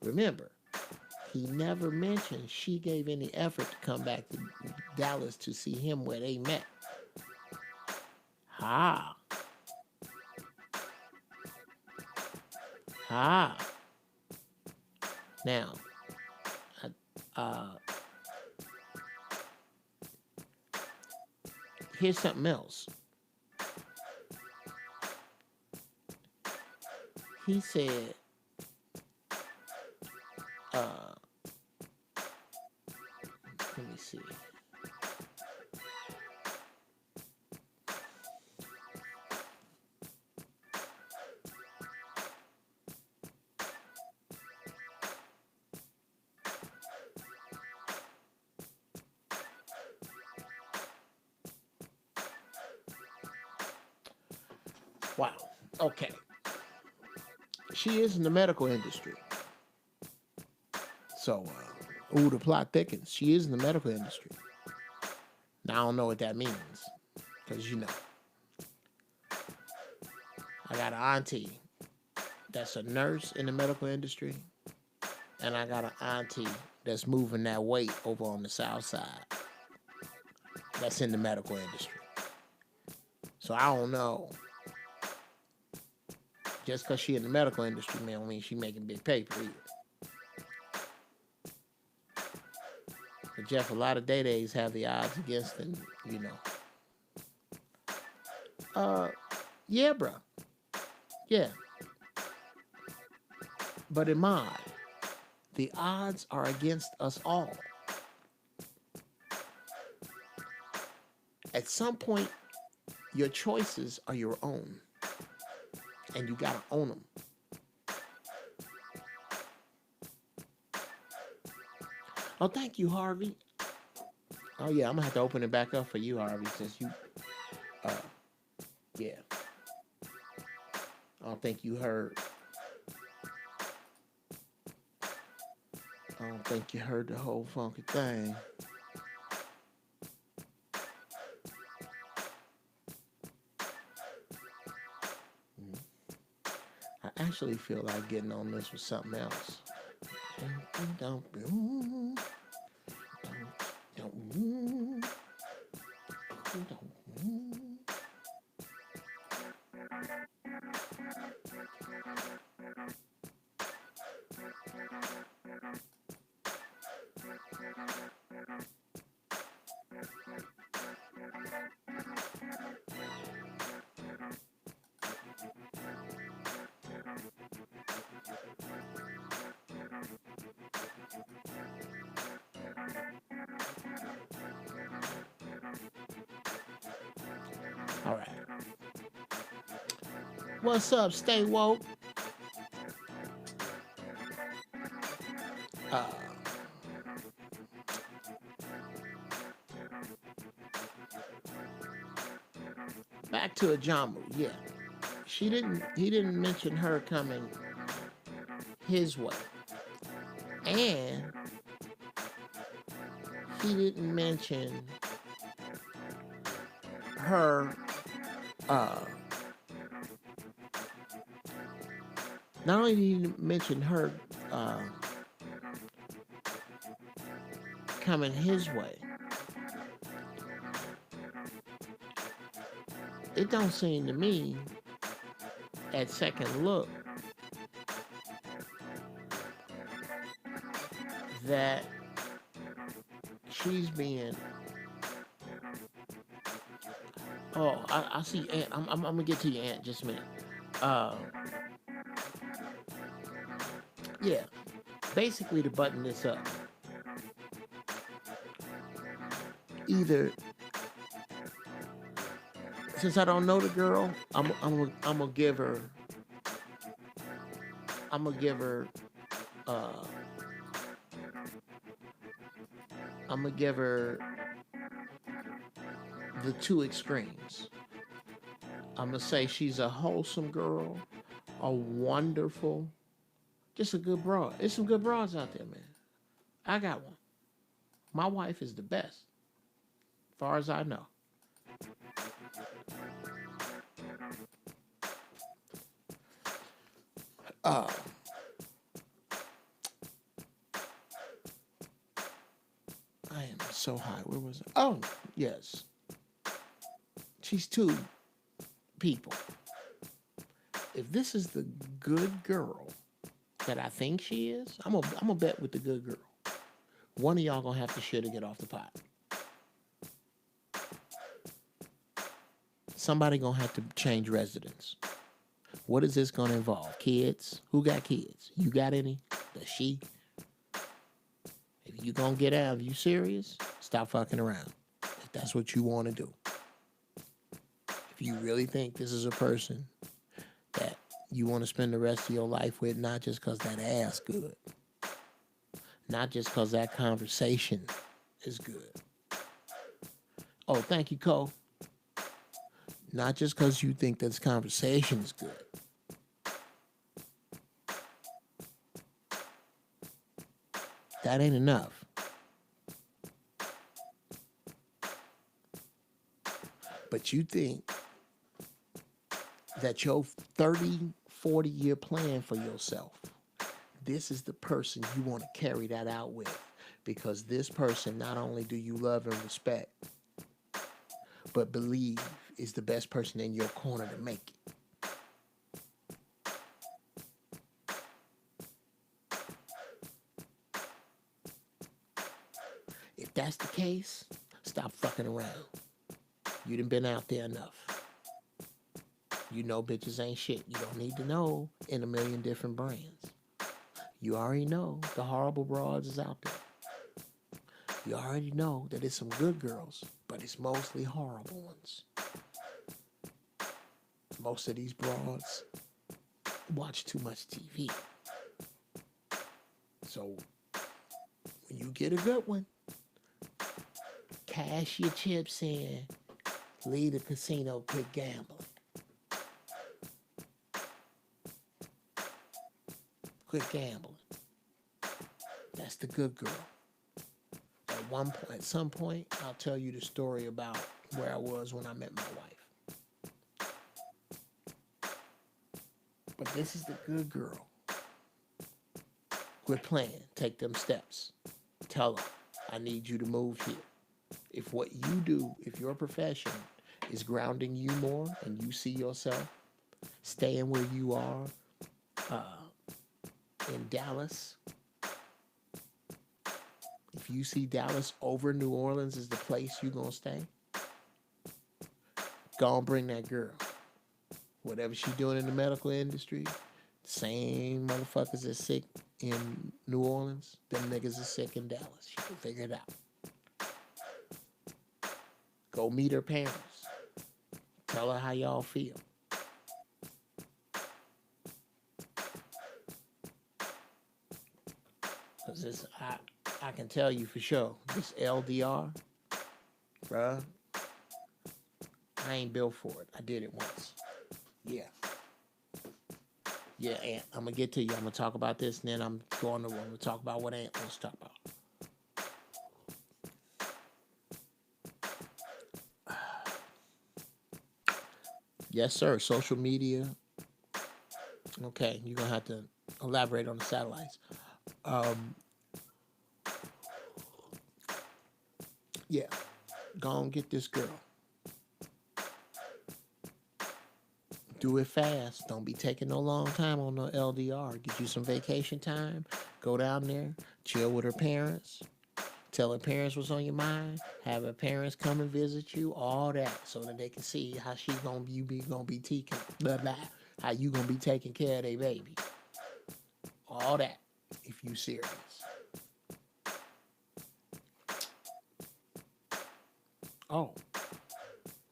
Remember, he never mentioned she gave any effort to come back to Dallas to see him where they met. Ha. Now, here's something else. He said, let me see. Wow. Okay. She is in the medical industry. So, the plot thickens. She is in the medical industry. Now, I don't know what that means. Because, I got an auntie that's a nurse in the medical industry. And I got an auntie that's moving that weight over on the south side. That's in the medical industry. So I don't know. Just because she in the medical industry, man, don't mean she making big paper either. But Jeff, a lot of day-days have the odds against them, Yeah, bro. Yeah. But Imad, the odds are against us all. At some point, your choices are your own. And you gotta own them. Oh, thank you, Harvey. Oh, yeah, I'm gonna have to open it back up for you, Harvey, since you, yeah. I don't think you heard. I don't think you heard the whole funky thing. I actually feel like getting on this with something else. All right. What's up, Stay Woke? Back to Ajamu, yeah. He didn't mention her coming his way. And he didn't mention her not only did he mention her coming his way, it don't seem to me at second look that she's being. Oh, I see Aunt. I'm gonna get to you, Aunt, just a minute. Yeah. Basically, to button this up, either since I don't know the girl, I'm gonna give her. I'm gonna give her. I'm gonna give her the two extremes. I'm gonna say she's a wholesome girl, a wonderful, just a good broad. There's some good broads out there, man. I got one. My wife is the best, as far as I know. I am so high. Where was it? Oh, yes. She's two people. If this is the good girl that I think she is, I'm gonna bet with the good girl. One of y'all gonna have to shit or get off the pot. Somebody gonna have to change residence. What is this gonna involve? Kids? Who got kids? You got any? Does she? If you gonna get out, if you serious, stop fucking around. If that's what you want to do. If you really think this is a person that you want to spend the rest of your life with, not just because that ass good, not just because that conversation is good. Oh, thank you, Cole. Not just because you think this conversation is good. That ain't enough. But you think that your 30, 40-year plan for yourself, this is the person you want to carry that out with. Because this person, not only do you love and respect, but believe is the best person in your corner to make it. If that's the case, stop fucking around. You done been out there enough. You know bitches ain't shit. You don't need to know in a million different brands. You already know the horrible broads is out there. You already know that it's some good girls, but it's mostly horrible ones. Most of these broads watch too much TV. So when you get a good one, cash your chips in, leave the casino, quit gambling. Quit gambling. That's the good girl. At some point, I'll tell you the story about where I was when I met my wife. But this is the good girl. Quit playing. Take them steps. Tell her, I need you to move here. If what you do, if your profession is grounding you more and you see yourself staying where you are in Dallas, if you see Dallas over New Orleans is the place you're going to stay, go on, bring that girl. Whatever she's doing in the medical industry, the same motherfuckers that's sick in New Orleans, them niggas is sick in Dallas. She can figure it out. Go meet her parents. Tell her how y'all feel. Because I can tell you for sure, this LDR, bruh, I ain't built for it. I did it once. Yeah. Yeah, Ant, I'm going to get to you. I'm going to talk about this, and then I'm going to talk about what Ant wants to talk about. Yes, sir. Social media. Okay, you're going to have to elaborate on the satellites. Yeah, go on, get this girl. Do it fast. Don't be taking no long time on no LDR. Get you some vacation time. Go down there, chill with her parents. Tell her parents what's on your mind. Have her parents come and visit you. All that, so that they can see how she's gonna be taking blah blah. How you gonna be taking care of their baby. All that, if you serious. Oh,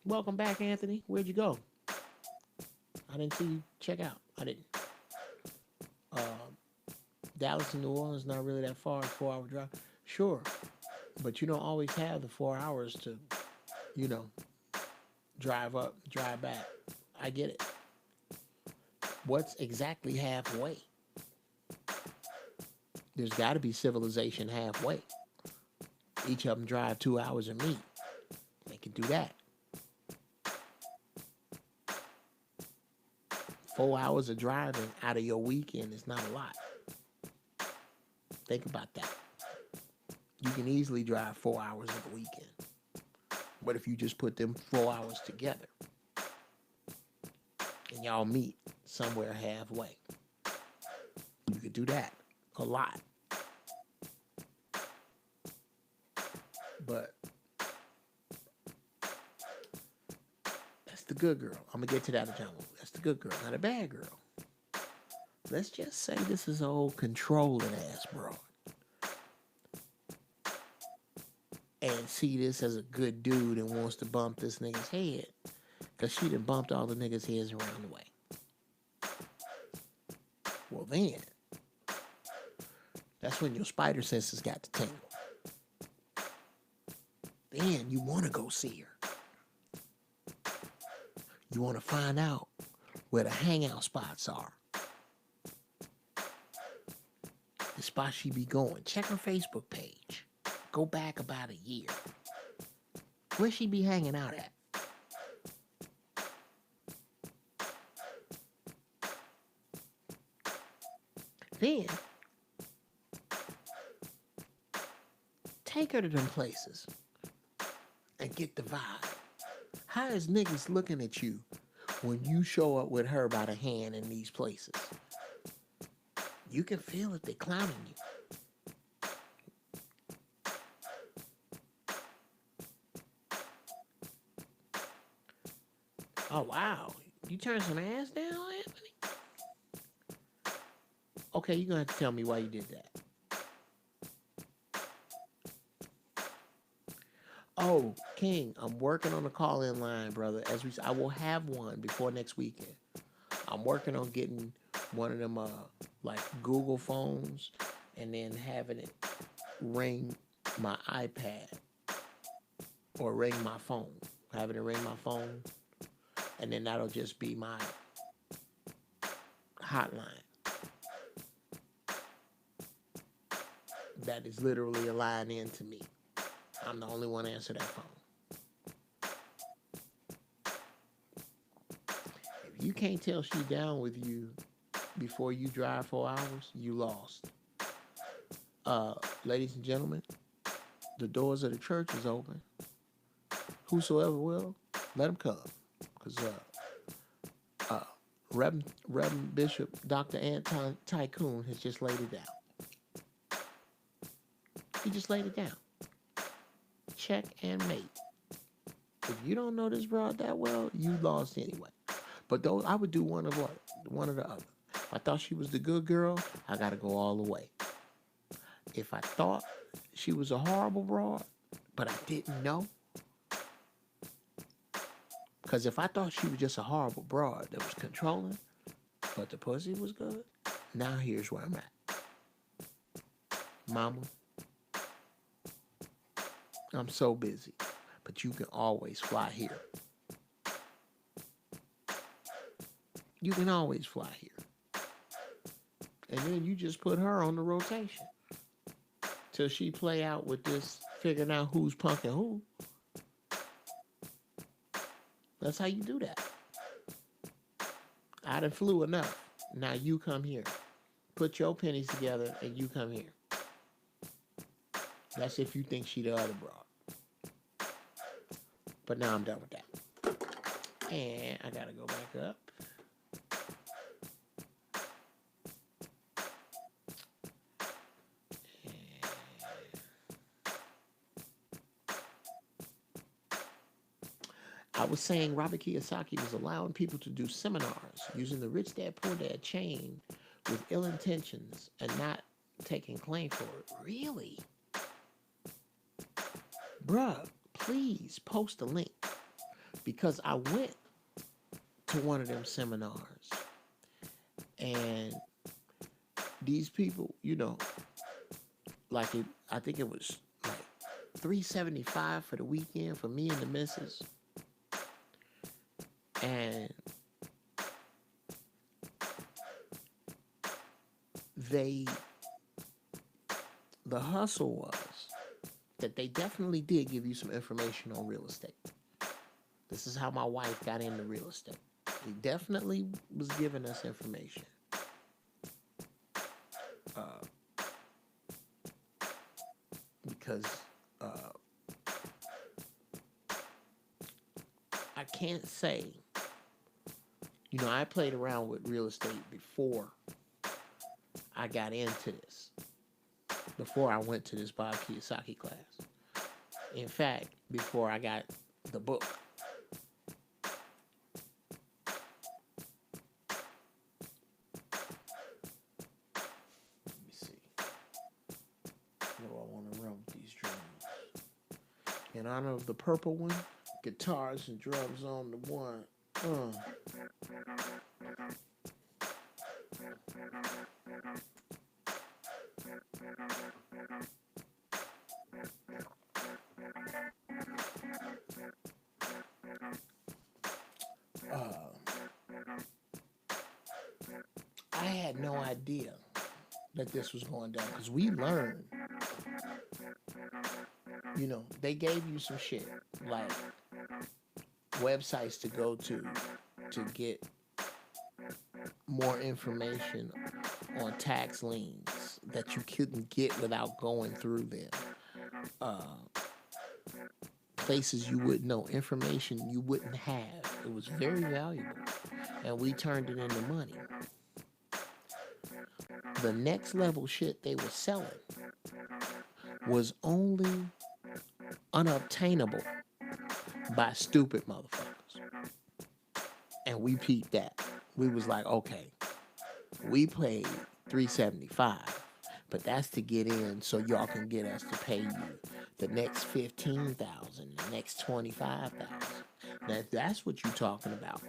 welcome back, Anthony. Where'd you go? I didn't see you check out. I didn't. Dallas and New Orleans not really that far, 4-hour drive. Sure, but you don't always have the 4 hours to, drive up, drive back. I get it. What's exactly halfway? There's got to be civilization halfway. Each of them drive 2 hours and meet. They can do that. 4 hours of driving out of your weekend is not a lot. Think about that. You can easily drive 4 hours of the weekend. What if you just put them 4 hours together and y'all meet somewhere halfway? You could do that a lot. But that's the good girl. I'm going to get to that in a moment. That's the good girl, not a bad girl. Let's just say this is an old controlling ass broad. And see this as a good dude and wants to bump this nigga's head. Because she done bumped all the niggas' heads around the way. Well then, that's when your spider senses got to tingle. Then you want to go see her. You want to find out where the hangout spots are. The spot she be going. Check her Facebook page. Go back about a year. Where she be hanging out at? then take her to them places and get the vibe. How is niggas looking at you when you show up with her by the hand in these places? You can feel it, they clowning you. Oh, wow. You turned some ass down, Anthony? Okay, you're going to have to tell me why you did that. Oh, King, I'm working on a call-in line, brother. I will have one before next weekend. I'm working on getting one of them, like Google phones, and then having it ring my iPad or ring my phone. Having it ring my phone, and then that'll just be my hotline. That is literally a line into me. I'm the only one to answer that phone. If you can't tell she's down with you before you drive 4 hours, you lost. Ladies and gentlemen, the doors of the church is open. Whosoever will, let them come. Because Reverend Bishop Dr. Anton Tycoon has just laid it down. He just laid it down. Check and mate. If you don't know this broad that well, you lost anyway. But though I would do one or the other. If I thought she was the good girl, I gotta go all the way. If I thought she was a horrible broad, but I didn't know, because if I thought she was just a horrible broad that was controlling, but the pussy was good, now here's where I'm at. Mama, I'm so busy, but you can always fly here. You can always fly here. And then you just put her on the rotation till she play out with this, figuring out who's punking who. That's how you do that. I done flew enough. Now you come here. Put your pennies together and you come here. That's if you think she the other broad. But now I'm done with that. And I gotta go back up. I was saying Robert Kiyosaki was allowing people to do seminars using the Rich Dad Poor Dad chain with ill intentions and not taking claim for it. Really? Bruh, please post a link. Because I went to one of them seminars and these people, you know, like I think it was like $375 for the weekend for me and the missus. And the hustle was that they definitely did give you some information on real estate. This is how my wife got into real estate. He definitely was giving us information. Because I can't say, you know, I played around with real estate before I got into this, before I went to this Bob Kiyosaki class. In fact, before I got the book. Let me see. What do I want to run with these drums? In honor of the purple one, guitars and drums on the one. I had no idea that this was going down because we learned, you know, they gave you some shit like websites to go to get more information on tax liens that you couldn't get without going through them. Places you wouldn't know, information you wouldn't have. It was very valuable, and we turned it into money. The next level shit they were selling was only unobtainable by stupid motherfuckers. And we peeped that. We was like, okay, we paid $375, but that's to get in so y'all can get us to pay you the next $15,000, the next $25,000. Now, if that's what you're talking about,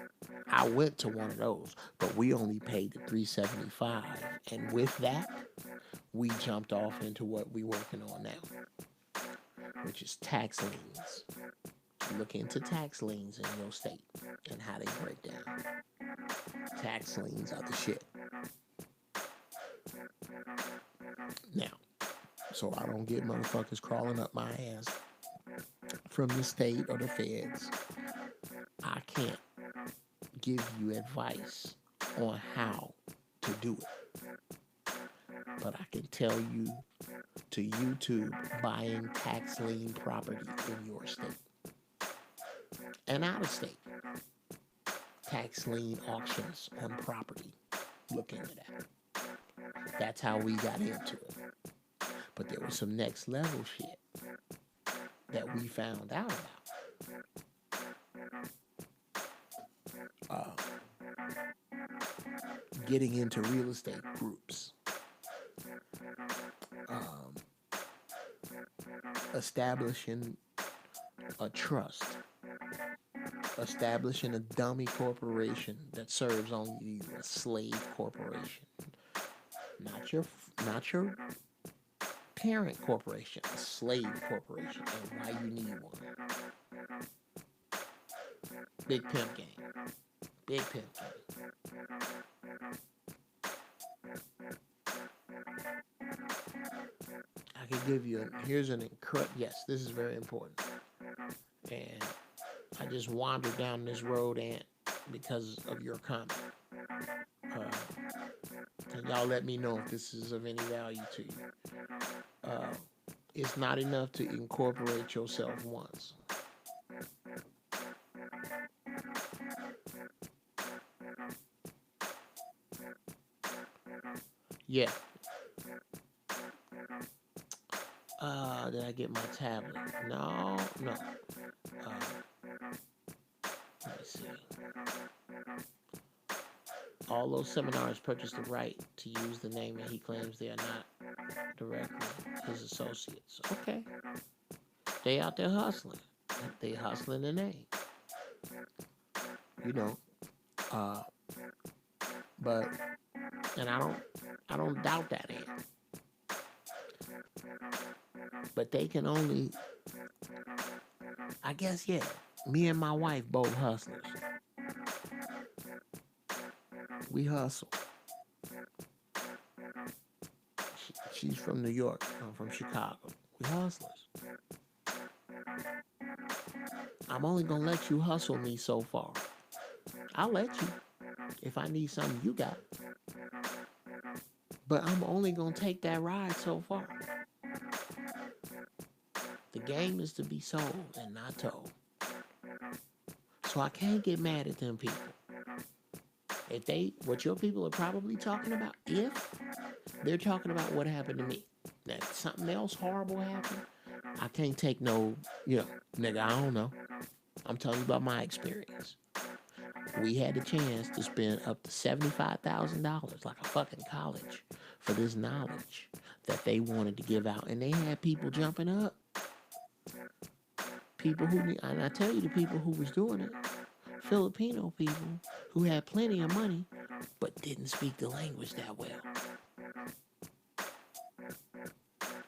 I went to one of those, but we only paid the $375, and with that, we jumped off into what we're working on now, which is tax liens. Look into tax liens in your state and how they break down. Tax liens are the shit. Now, so I don't get motherfuckers crawling up my ass from the state or the feds. I can't give you advice on how to do it. But I can tell you to YouTube buying tax lien property in your state. And out of state. Tax lien auctions on property. Look into that. That's how we got into it. But there was some next level shit that we found out about. Getting into real estate groups. Establishing a trust. Establishing a dummy corporation that serves only you, a slave corporation. Not your parent corporation, a slave corporation, and why you need one. Big pimp game. Big pimp game. I could give you here's an incredible, yes, this is very important. And I just wandered down this road and because of your comment. And y'all let me know if this is of any value to you. It's not enough to incorporate yourself once. Yeah. Did I get my tablet? No. Let me see. All those seminars purchased the right to use the name, and he claims they are not directly his associates. Okay. They out there hustling. They hustling the name. You know. But and I don't doubt that end. But they can only, I guess, yeah, me and my wife both hustlers. We hustle. She's from New York. I'm from Chicago. We hustlers. I'm only going to let you hustle me so far. I'll let you if I need something you got. But I'm only going to take that ride so far. The game is to be sold and not told. So I can't get mad at them people. What your people are probably talking about, if they're talking about what happened to me. Now, if something else horrible happened, I can't take no, nigga, I don't know. I'm telling you about my experience. We had the chance to spend up to $75,000, like a fucking college, for this knowledge that they wanted to give out. And they had people jumping up. People and I tell you the people who was doing it, Filipino people who had plenty of money, but didn't speak the language that well.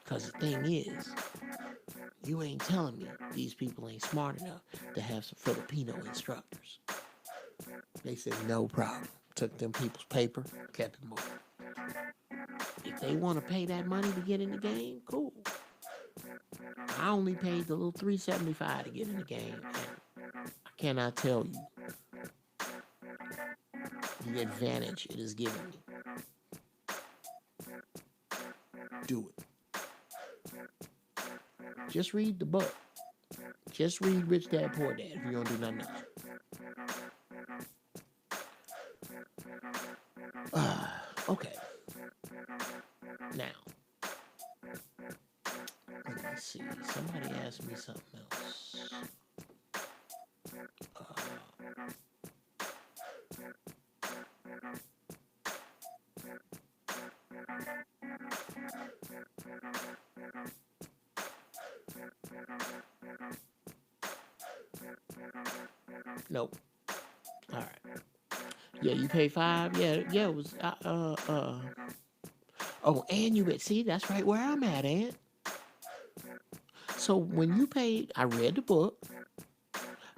Because the thing is, you ain't telling me these people ain't smart enough to have some Filipino instructors. They said, no problem. Took them people's paper, kept it moving. If they want to pay that money to get in the game, cool. I only paid the little $375 to get in the game, and I cannot tell you the advantage it has given me. do it. Just read the book. Just read Rich Dad Poor Dad if you don't do nothing else. Okay. Now, let me see. Somebody asked me something else. Nope. All right. Yeah, you pay $5. Yeah, it was. Oh, and you see, that's right where I'm at, Aunt. So when you paid, I read the book.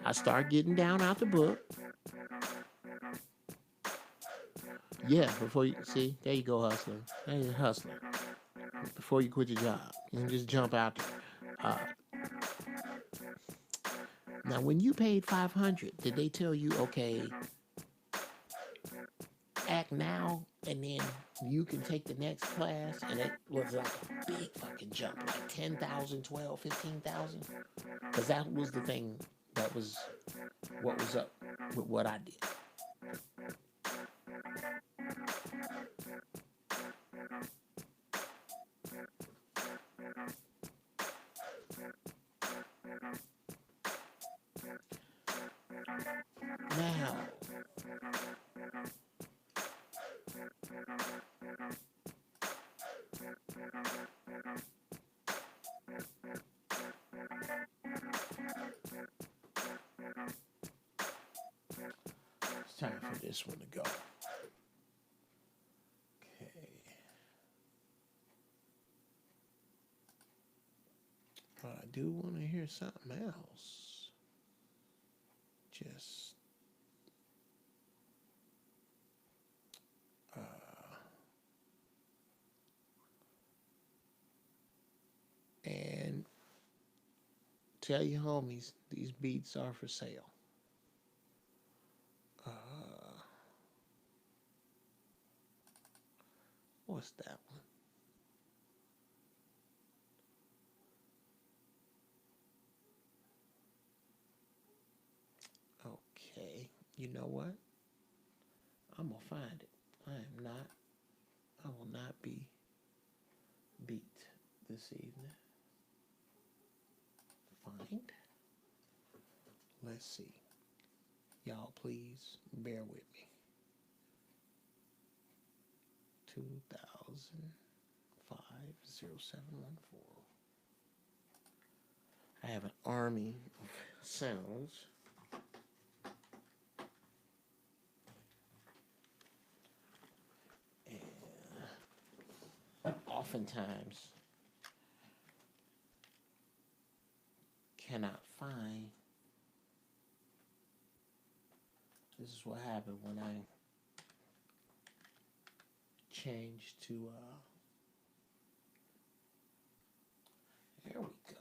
I start getting down out the book. Yeah, before you see, there you go, hustler. There you hustler. Before you quit your job, you can just jump out there. Now, when you paid $500, did they tell you, okay, act now, and then you can take the next class? And it was like a big fucking jump, like 10,000, 12, 15,000, because that was the thing that was what was up with what I did. Now, it's time for this one to go. Okay. But I do want to hear something else. Just and tell your homies these beats are for sale. What's that one? Okay, you know what? I'm gonna find it. I will not be beat this evening. Find. Let's see. Y'all please bear with me. 2005 0714. I have an army of sounds. And oftentimes cannot find. This is what happened when I changed to there we go.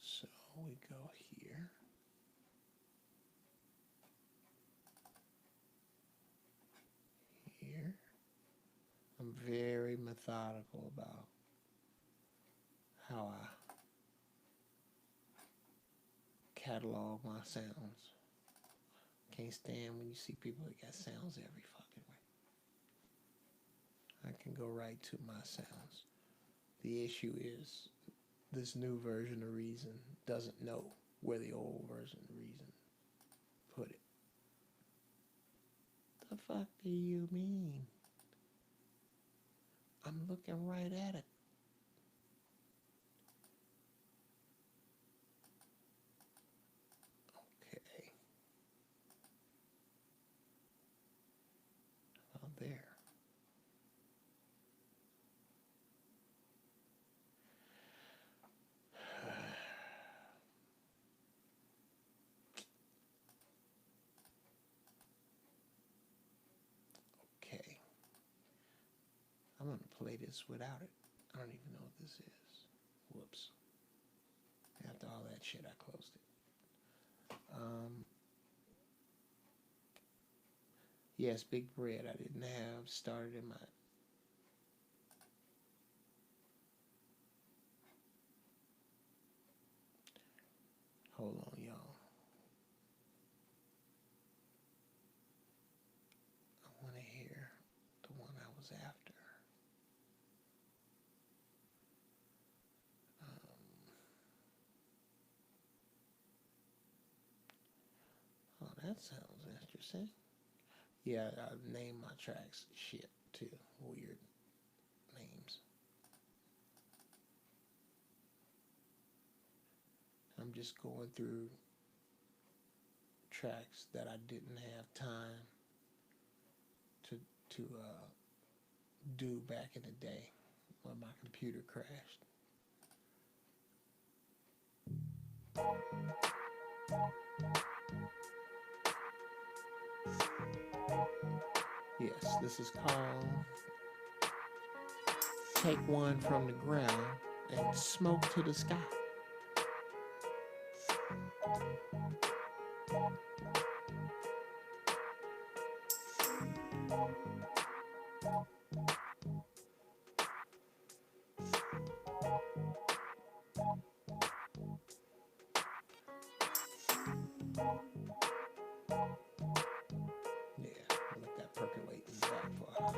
So we go here. Here. I'm very methodical about how I catalog my sounds. Can't stand when you see people that got sounds every fucking way. I can go right to my sounds. The issue is this new version of Reason doesn't know where the old version of Reason put it. The fuck do you mean? I'm looking right at it. Okay. About there. Okay. I'm going to play this without it. I don't even know what this is. Whoops. After all that shit, I closed it. Um, yes, Big Bread. I didn't have started in my. Hold on, y'all. I want to hear the one I was after. Oh, that sounds interesting. Yeah, I named my tracks shit too. Weird names. I'm just going through tracks that I didn't have time to to do back in the day when my computer crashed. Yes, this is called Take One from the Ground and Smoke to the Sky. Yeah, let that percolate in the back for a while.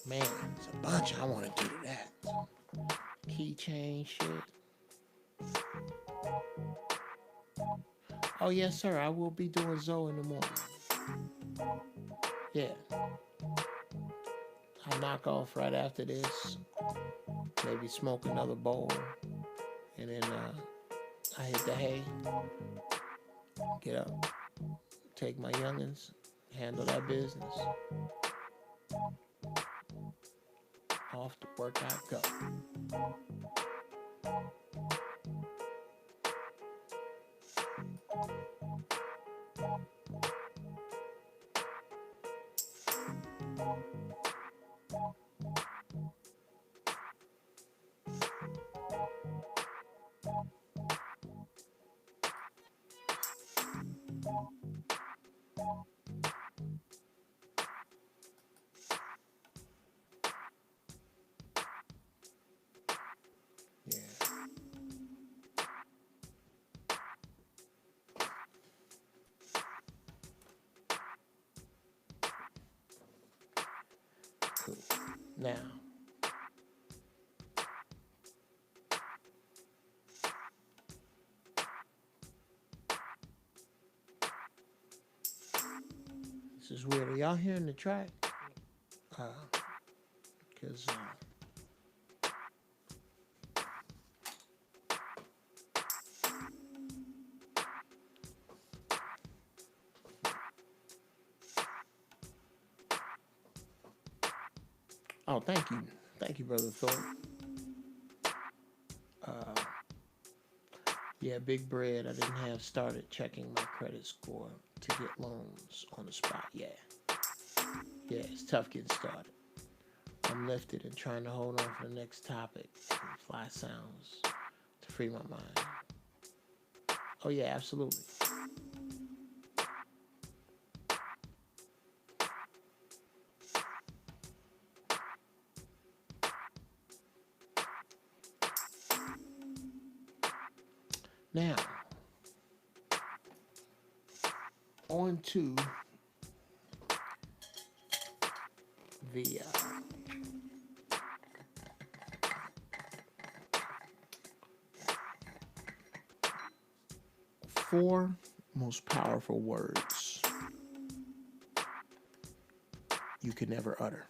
Man, there's a bunch I want to do to that. Keychain shit. Oh yes, sir. I will be doing Zoe in the morning. Yeah, I'll knock off right after this. Maybe smoke another bowl, and then I hit the hay. Get up, take my youngins, handle that business. Off to work I go. Yeah. Cool. Now, this is weird. Are y'all hearing the track? Because oh, thank you, brother Thor. Uh, yeah, Big Bread. I didn't have started checking my credit score to get loans on the spot. Yeah, yeah, it's tough getting started. I'm lifted and trying to hold on for the next topic. Fly sounds to free my mind. Oh yeah, absolutely. Now, on to the 4 most powerful words you can never utter.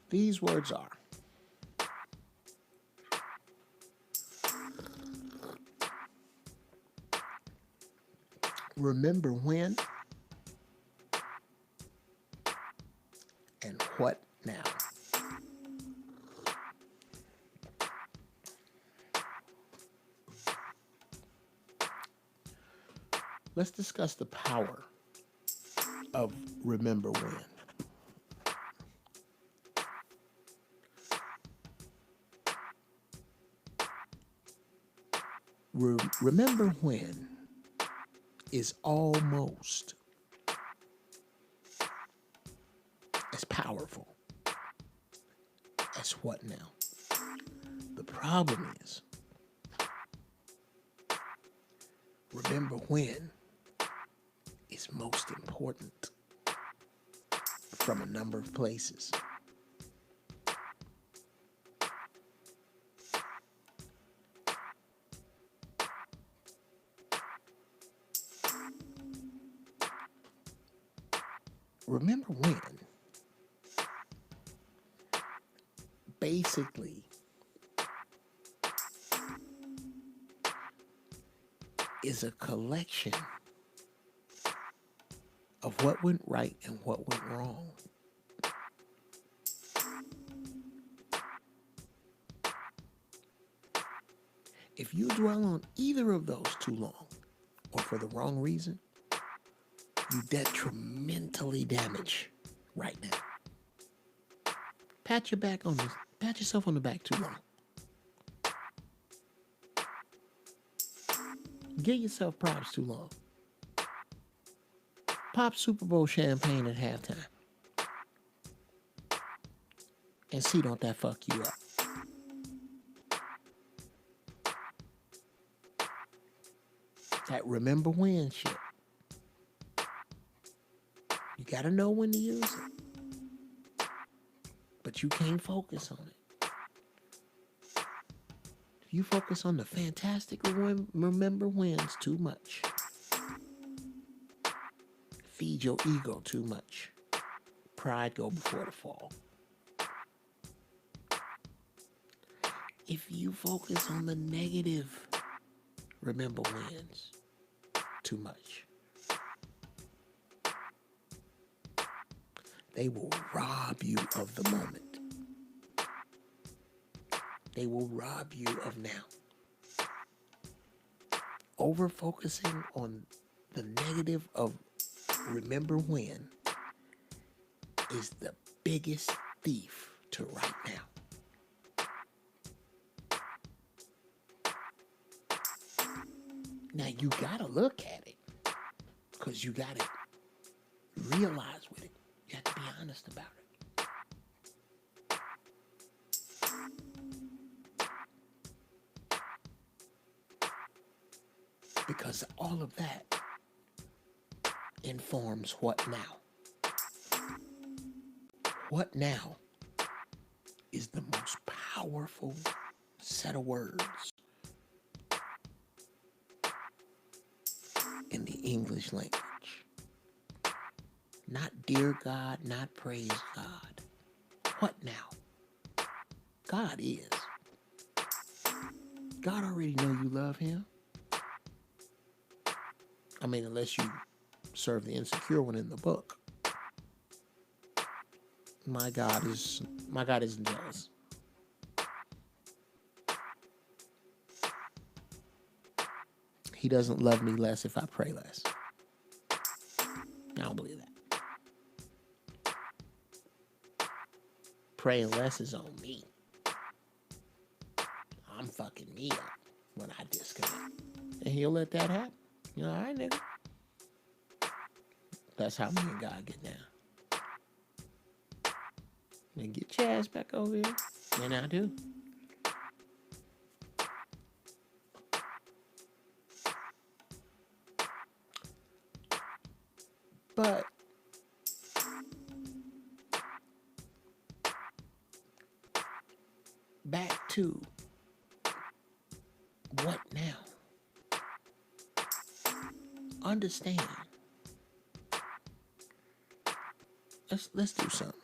These words are remember when, What now? Let's discuss the power of remember when. Remember when is almost as powerful as what now. The problem is, remember when is most important from a number of places. Remember when basically is a collection of what went right and what went wrong. If you dwell on either of those too long or for the wrong reason, you detrimentally damage right now. Pat yourself on the back too long. Give yourself props too long. Pop Super Bowl champagne at halftime. And see, don't that fuck you up. That remember when shit. You gotta know when to use it. But you can't focus on it. If you focus on the fantastic remember wins too much, feed your ego too much, pride go before the fall. If you focus on the negative remember wins too much, they will rob you of the moment. They will rob you of now. Over focusing on the negative of remember when is the biggest thief to right now. Now you gotta look at it, because you gotta realize with it. You have to be honest about it. Because all of that informs what now. What now is the most powerful set of words in the English language. Not dear God, not praise God. What now? God is. God already know you love him. I mean, unless you serve the insecure one in the book. My God isn't jealous. He doesn't love me less if I pray less. I don't believe that. Praying less is on me. I'm fucking me up when I disconnect. And he'll let that happen. You know, all right, nigga. That's how me and God get down. Then get your ass back over here. And I do. But back to what now? Understand. Let's do something.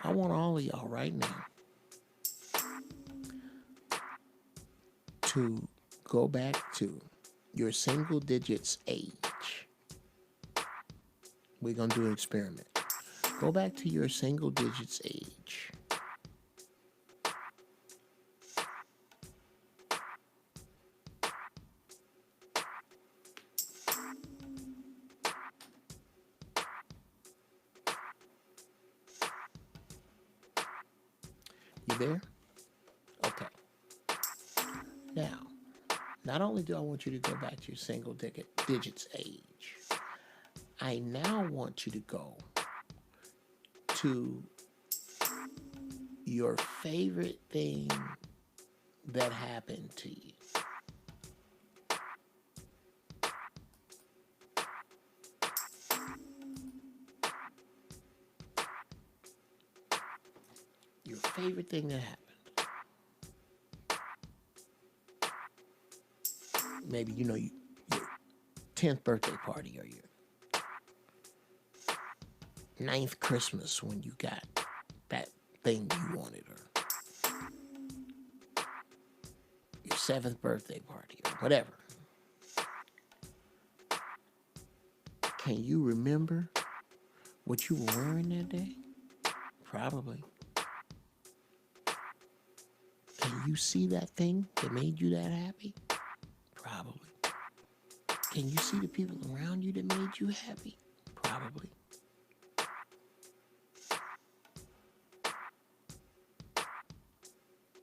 I want all of y'all right now to go back to your single digits age. We're going to do an experiment. Go back to your single digits age. You there? Okay. Now, not only do I want you to go back to your single digits age, I now want you to go to your favorite thing that happened to you. Your favorite thing that happened. Maybe, your 10th birthday party or your 9th Christmas when you got that thing you wanted, or your 7th birthday party, or whatever. Can you remember what you were wearing that day? Probably. Can you see that thing that made you that happy? Probably. Can you see the people around you that made you happy? Probably.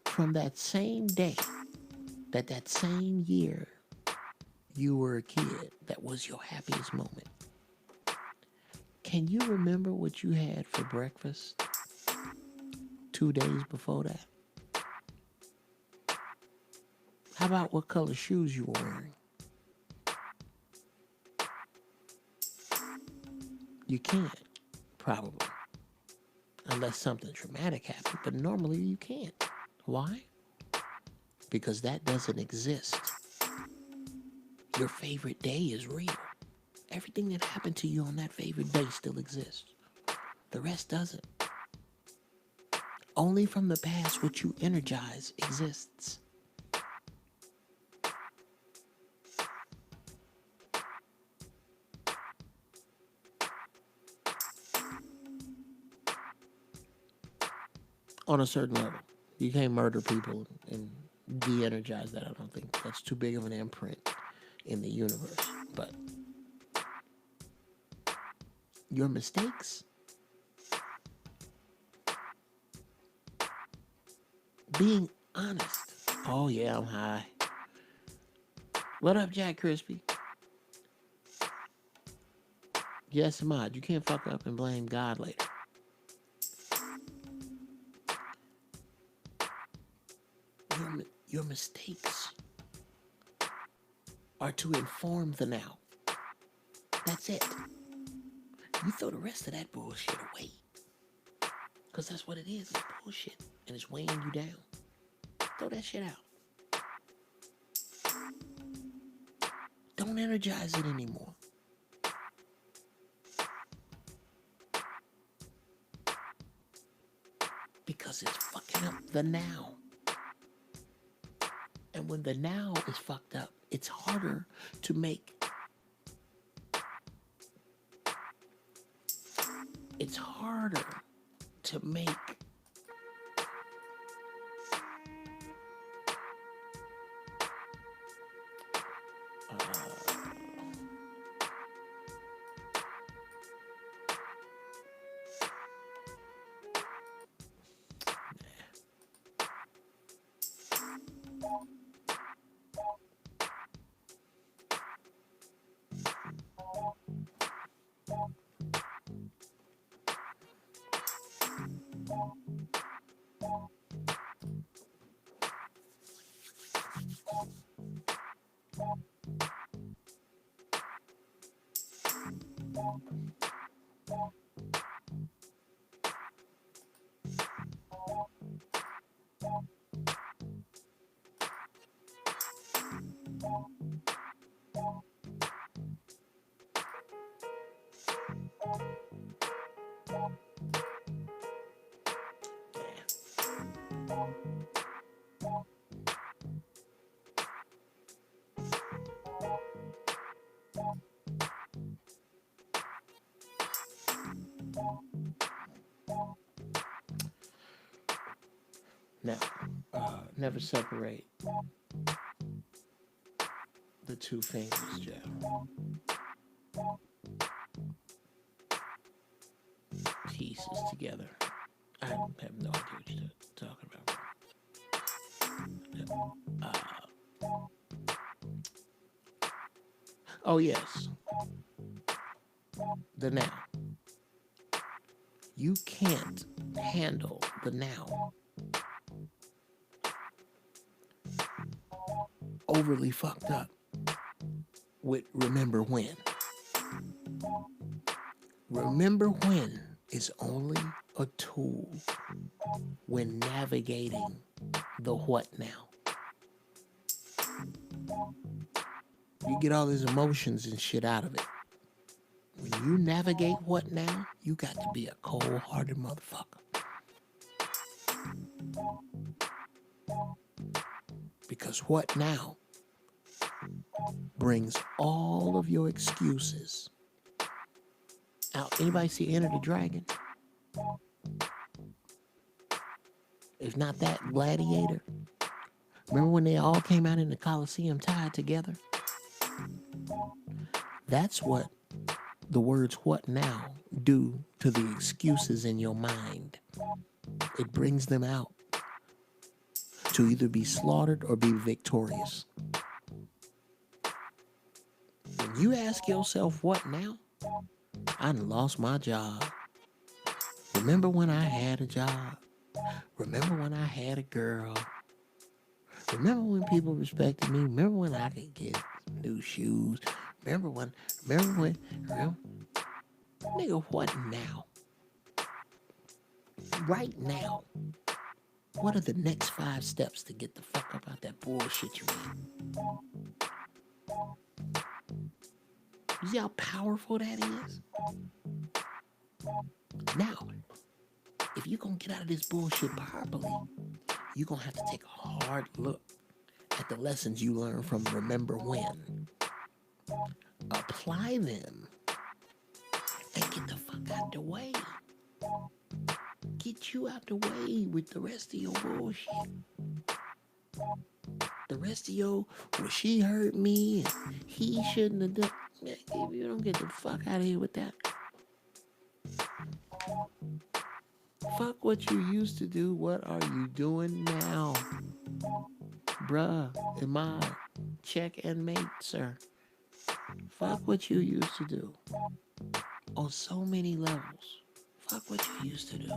From that same day, that same year you were a kid, that was your happiest moment. Can you remember what you had for breakfast 2 days before that? How about what color shoes you were wearing? You can't, probably. Unless something traumatic happened, but normally you can't. Why? Because that doesn't exist. Your favorite day is real. Everything that happened to you on that favorite day still exists. The rest doesn't. Only from the past what you energize exists. On a certain level. You can't murder people and de-energize that. I don't think that's too big of an imprint in the universe. But your mistakes, being honest. Oh yeah, I'm high. What up, Jack Crispy? Yes, Mod, you can't fuck up and blame God later. Your mistakes are to inform the now. That's it. You throw the rest of that bullshit away. Because that's what it is. It's bullshit. And it's weighing you down. Throw that shit out. Don't energize it anymore. Because it's fucking up the now. And when the now is fucked up, it's harder to make. It's harder to make Now, never separate the two fingers, Jeff. Pieces together. I have no idea what you're talking about. Oh, yes. The now. You can't handle the now overly fucked up with remember when. Remember when is only a tool when navigating the what now. You get all these emotions and shit out of it. When you navigate what now, you got to be a cold-hearted motherfucker. Because what now brings all of your excuses out. Anybody see Enter the Dragon? If not that, Gladiator. Remember when they all came out in the Coliseum tied together? That's what the words what now do to the excuses in your mind. It brings them out to either be slaughtered or be victorious. When you ask yourself what now, I done lost my job. Remember when I had a job? Remember when I had a girl? Remember when people respected me? Remember when I could get new shoes? Remember when, nigga, what now? Right now. What are the next 5 steps to get the fuck up out that bullshit you in? You see how powerful that is? Now, if you're going to get out of this bullshit properly, you're going to have to take a hard look at the lessons you learned from Remember When. Apply them and get the fuck out the way. Get you out the way with the rest of your bullshit. The rest of your, well, she hurt me and he shouldn't have done. If you don't get the fuck out of here with that. Fuck what you used to do. What are you doing now? Bruh, am I check and mate, sir? Fuck what you used to do. On so many levels. Fuck what you used to do.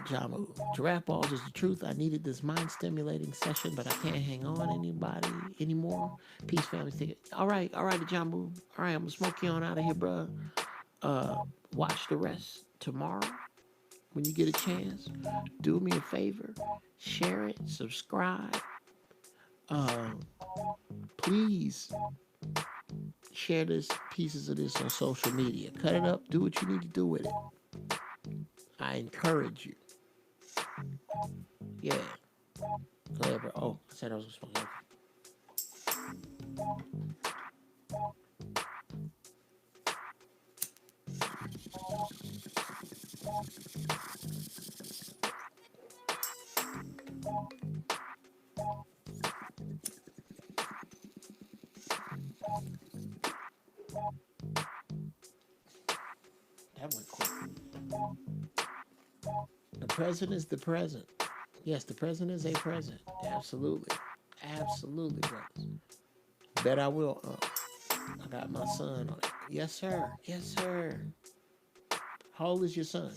Jamu, Giraffe Balls is the truth. I needed this mind-stimulating session, but I can't hang on anybody anymore. Peace, family. Stick it. All right, Jamu. All right, I'm gonna smoke you on out of here, bro. Watch the rest tomorrow when you get a chance. Do me a favor, share it, subscribe. Please share pieces of this on social media. Cut it up. Do what you need to do with it. I encourage you. Yeah. Go ahead, bro. Oh, I said I was going to smoke. That went quick. The present is the present. Yes, the present is a present. Absolutely. Absolutely, brothers. Bet I will. I got my son on it. Yes, sir. Yes, sir. How old is your son?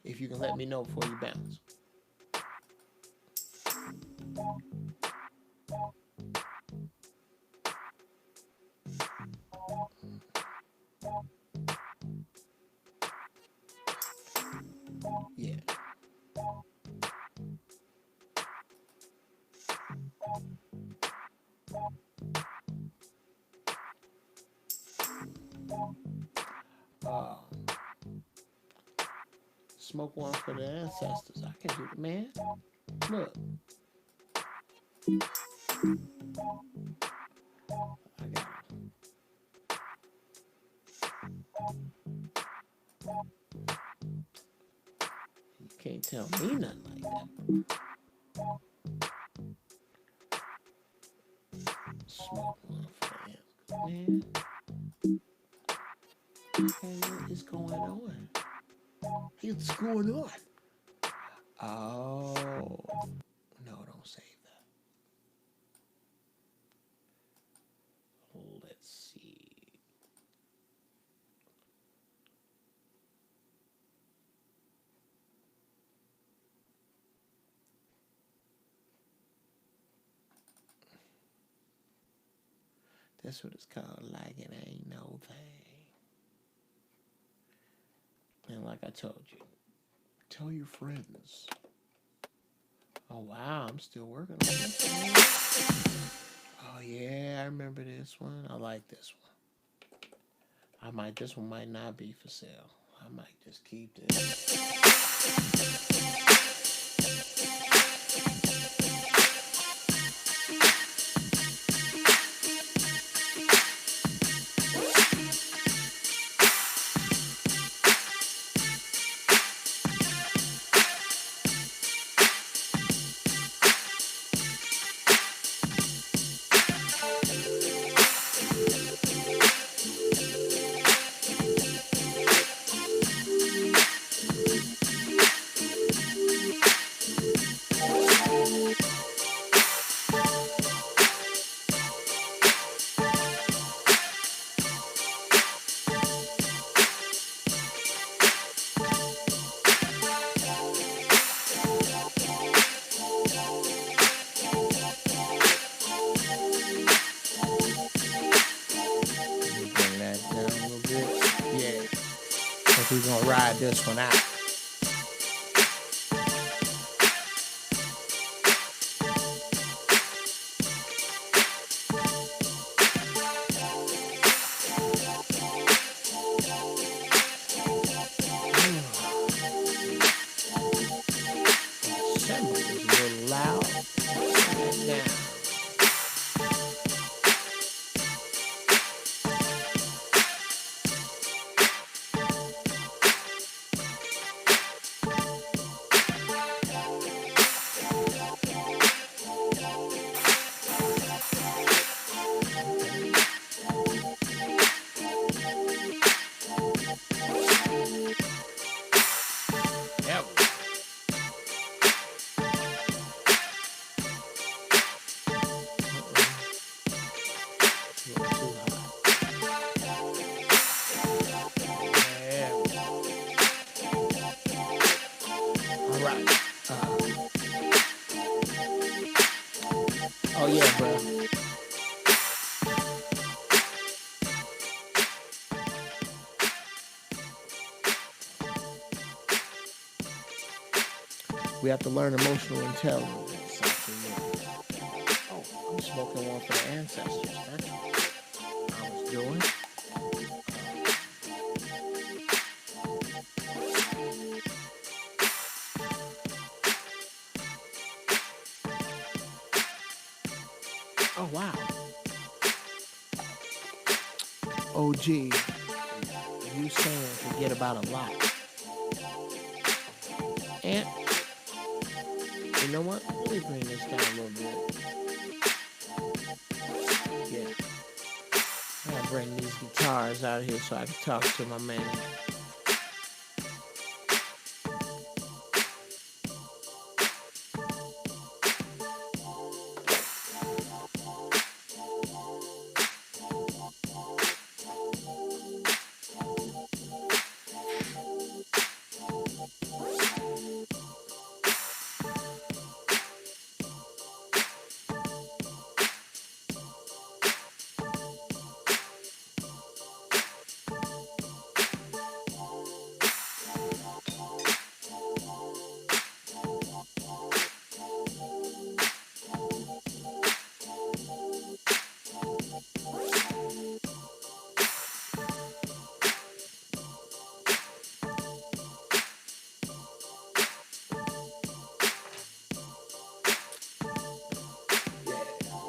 If you can let me know before you bounce. Yeah. Smoke one for the ancestors. I can do it, man. Look. I got it. You can't tell me nothing like that. Smoke one for him. Man, what is going on? Hey, what's going on? Oh, no, don't save that. Let's see. That's what it's called, like it ain't no thing. And like I told you, tell your friends. Oh, wow, I'm still working on this one. Oh, yeah, I remember this one. I like this one. This one might not be for sale. I might just keep this. Bring that down a little bit. Yeah. Because we're going to ride this one out. Cymbal is a little loud. Turn that down. There we go. Right. Oh yeah, bro. We have to learn emotional intelligence. Oh, I'm smoking one for the ancestors. That's what I was doing. Oh wow. OG, you saying forget about a lot. And you know what? Let me bring this down a little bit. Yeah. I gotta bring these guitars out here so I can talk to my man.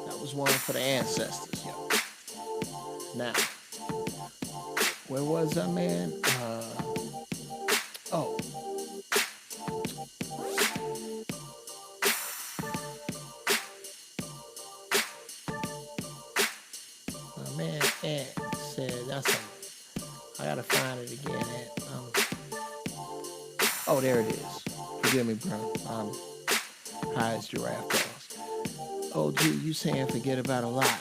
That was one for the ancestors, yo. Now, where was I, man? And said, that's a, I gotta find it again. Oh, there it is. Forgive me, bro. High as giraffe balls. Oh, gee, you saying forget about a lot.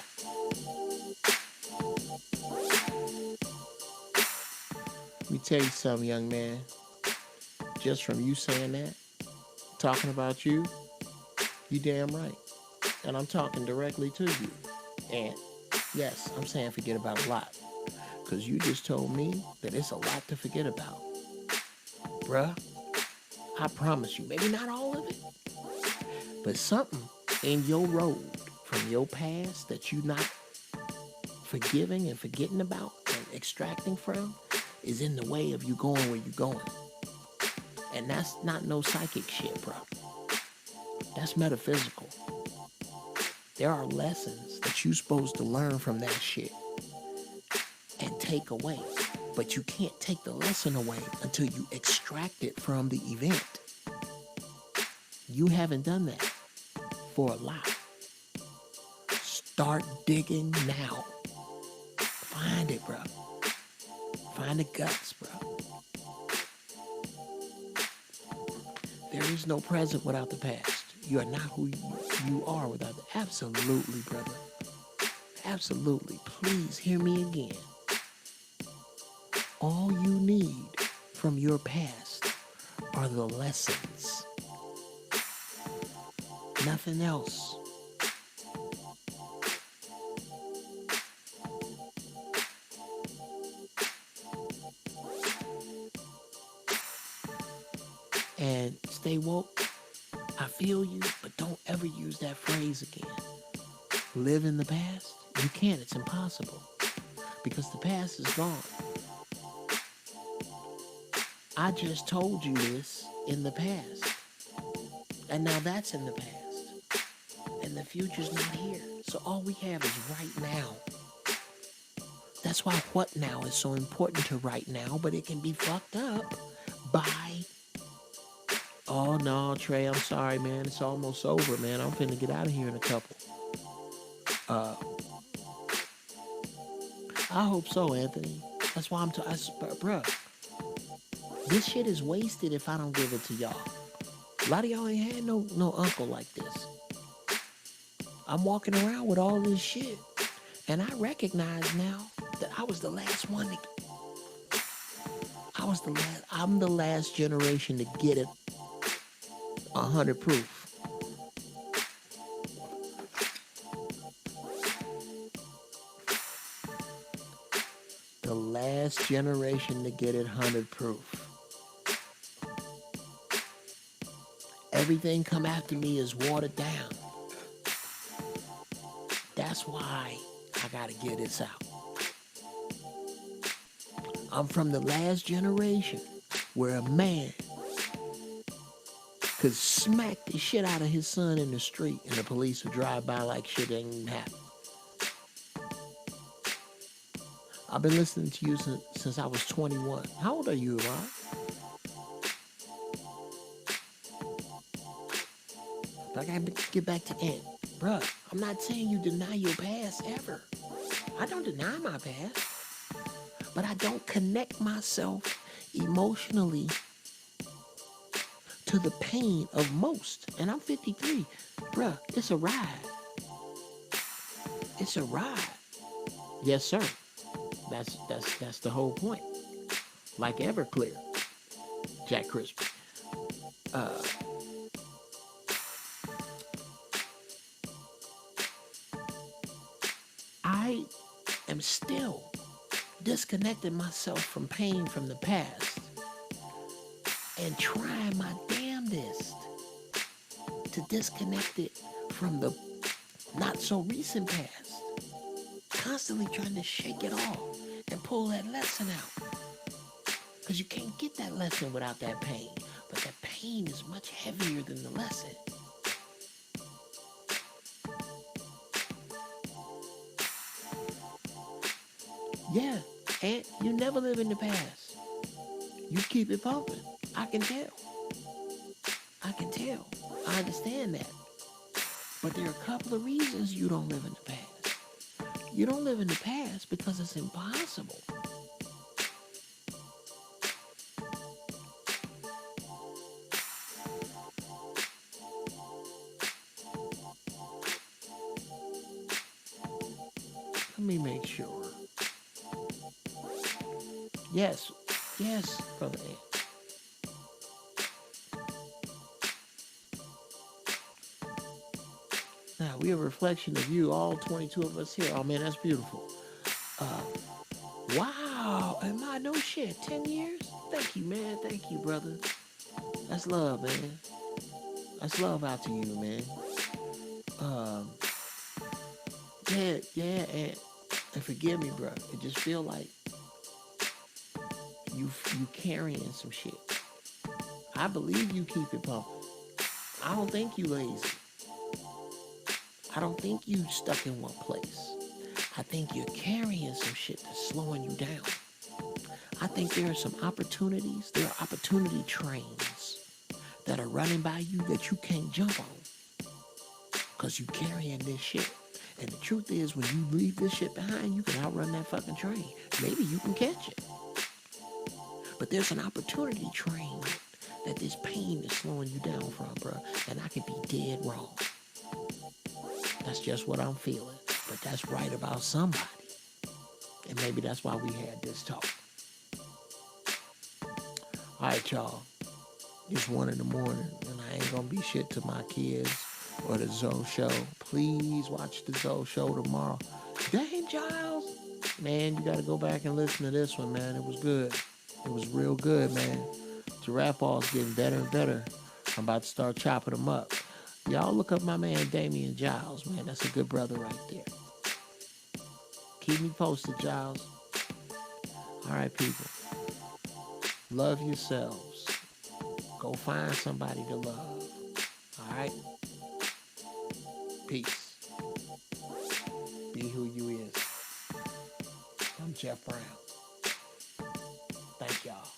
Let me tell you something, young man. Just from you saying that, talking about you, you damn right. And I'm talking directly to you. And yes, I'm saying forget about a lot. Because you just told me that it's a lot to forget about. Bruh, I promise you, maybe not all of it, but something in your road from your past that you not forgiving and forgetting about and extracting from is in the way of you going where you're going. And that's not no psychic shit, bro. That's metaphysical. There are lessons that you're supposed to learn from that shit and take away. But you can't take the lesson away until you extract it from the event. You haven't done that for a lot. Start digging now. Find it, bro. Find the guts, bro. There is no present without the past. You are not who you are without the... Absolutely, brother. Absolutely. Please hear me again. All you need from your past are the lessons. Nothing else. And stay woke. I feel you, but don't ever use that phrase again. Live in the past? You can't. It's impossible. Because the past is gone. I just told you this in the past. And now that's in the past. And the future's not here. So all we have is right now. That's why what now is so important to right now, but it can be fucked up by... Oh, no, Trey, I'm sorry, man. It's almost over, man. I'm finna get out of here in a couple. I hope so, Anthony. That's why bruh, this shit is wasted if I don't give it to y'all. A lot of y'all ain't had no uncle like this. I'm walking around with all this shit, and I recognize now that I was the last one to... I'm the last generation to get it 100 proof. The last generation to get it 100 proof. Everything come after me is watered down. That's why I gotta get this out. I'm from the last generation where a man could smack the shit out of his son in the street and the police would drive by like shit ain't even happened. I've been listening to you since I was 21. How old are you, Ron? But I gotta get back to Ant. Bruh, I'm not saying you deny your past ever. I don't deny my past. But I don't connect myself emotionally to the pain of most. And I'm 53. Bruh, it's a ride. It's a ride. Yes, sir. That's the whole point. Like Everclear. Jack Crispy. I am still disconnecting myself from pain from the past and trying my damnedest to disconnect it from the not so recent past. Constantly trying to shake it off and pull that lesson out. Because you can't get that lesson without that pain. But that pain is much heavier than the lesson. Yeah, and you never live in the past. You keep it pumping. I can tell. I understand that. But there are a couple of reasons you don't live in the past. You don't live in the past because it's impossible. Let me make sure. Yes, yes, Brother Ed. Now, we are a reflection of you, all 22 of us here. Oh, man, that's beautiful. Wow, am I no shit? 10 years? Thank you, man. Thank you, brother. That's love, man. That's love out to you, man. Um, yeah, and forgive me, bro. It just feel like you carrying some shit. I believe you keep it pumping. I don't think you lazy. I don't think you stuck in one place. I think you're carrying some shit that's slowing you down. I think there are some opportunities. There are opportunity trains that are running by you that you can't jump on because you carrying this shit. And the truth is, when you leave this shit behind, you can outrun that fucking train. Maybe you can catch it. But there's an opportunity train that this pain is slowing you down from, bro. And I could be dead wrong. That's just what I'm feeling. But that's right about somebody. And maybe that's why we had this talk. All right, y'all. It's 1 in the morning, and I ain't gonna be shit to my kids or the Zoe show. Please watch the Zoe show tomorrow. Dang, Giles. Man, you gotta go back and listen to this one, man. It was good. It was real good, man. Giraffe Ball's getting better and better. I'm about to start chopping them up. Y'all look up my man Damian Giles, man. That's a good brother right there. Keep me posted, Giles. All right, people. Love yourselves. Go find somebody to love. All right? Peace. Be who you is. I'm Jeff Brown. Thank y'all.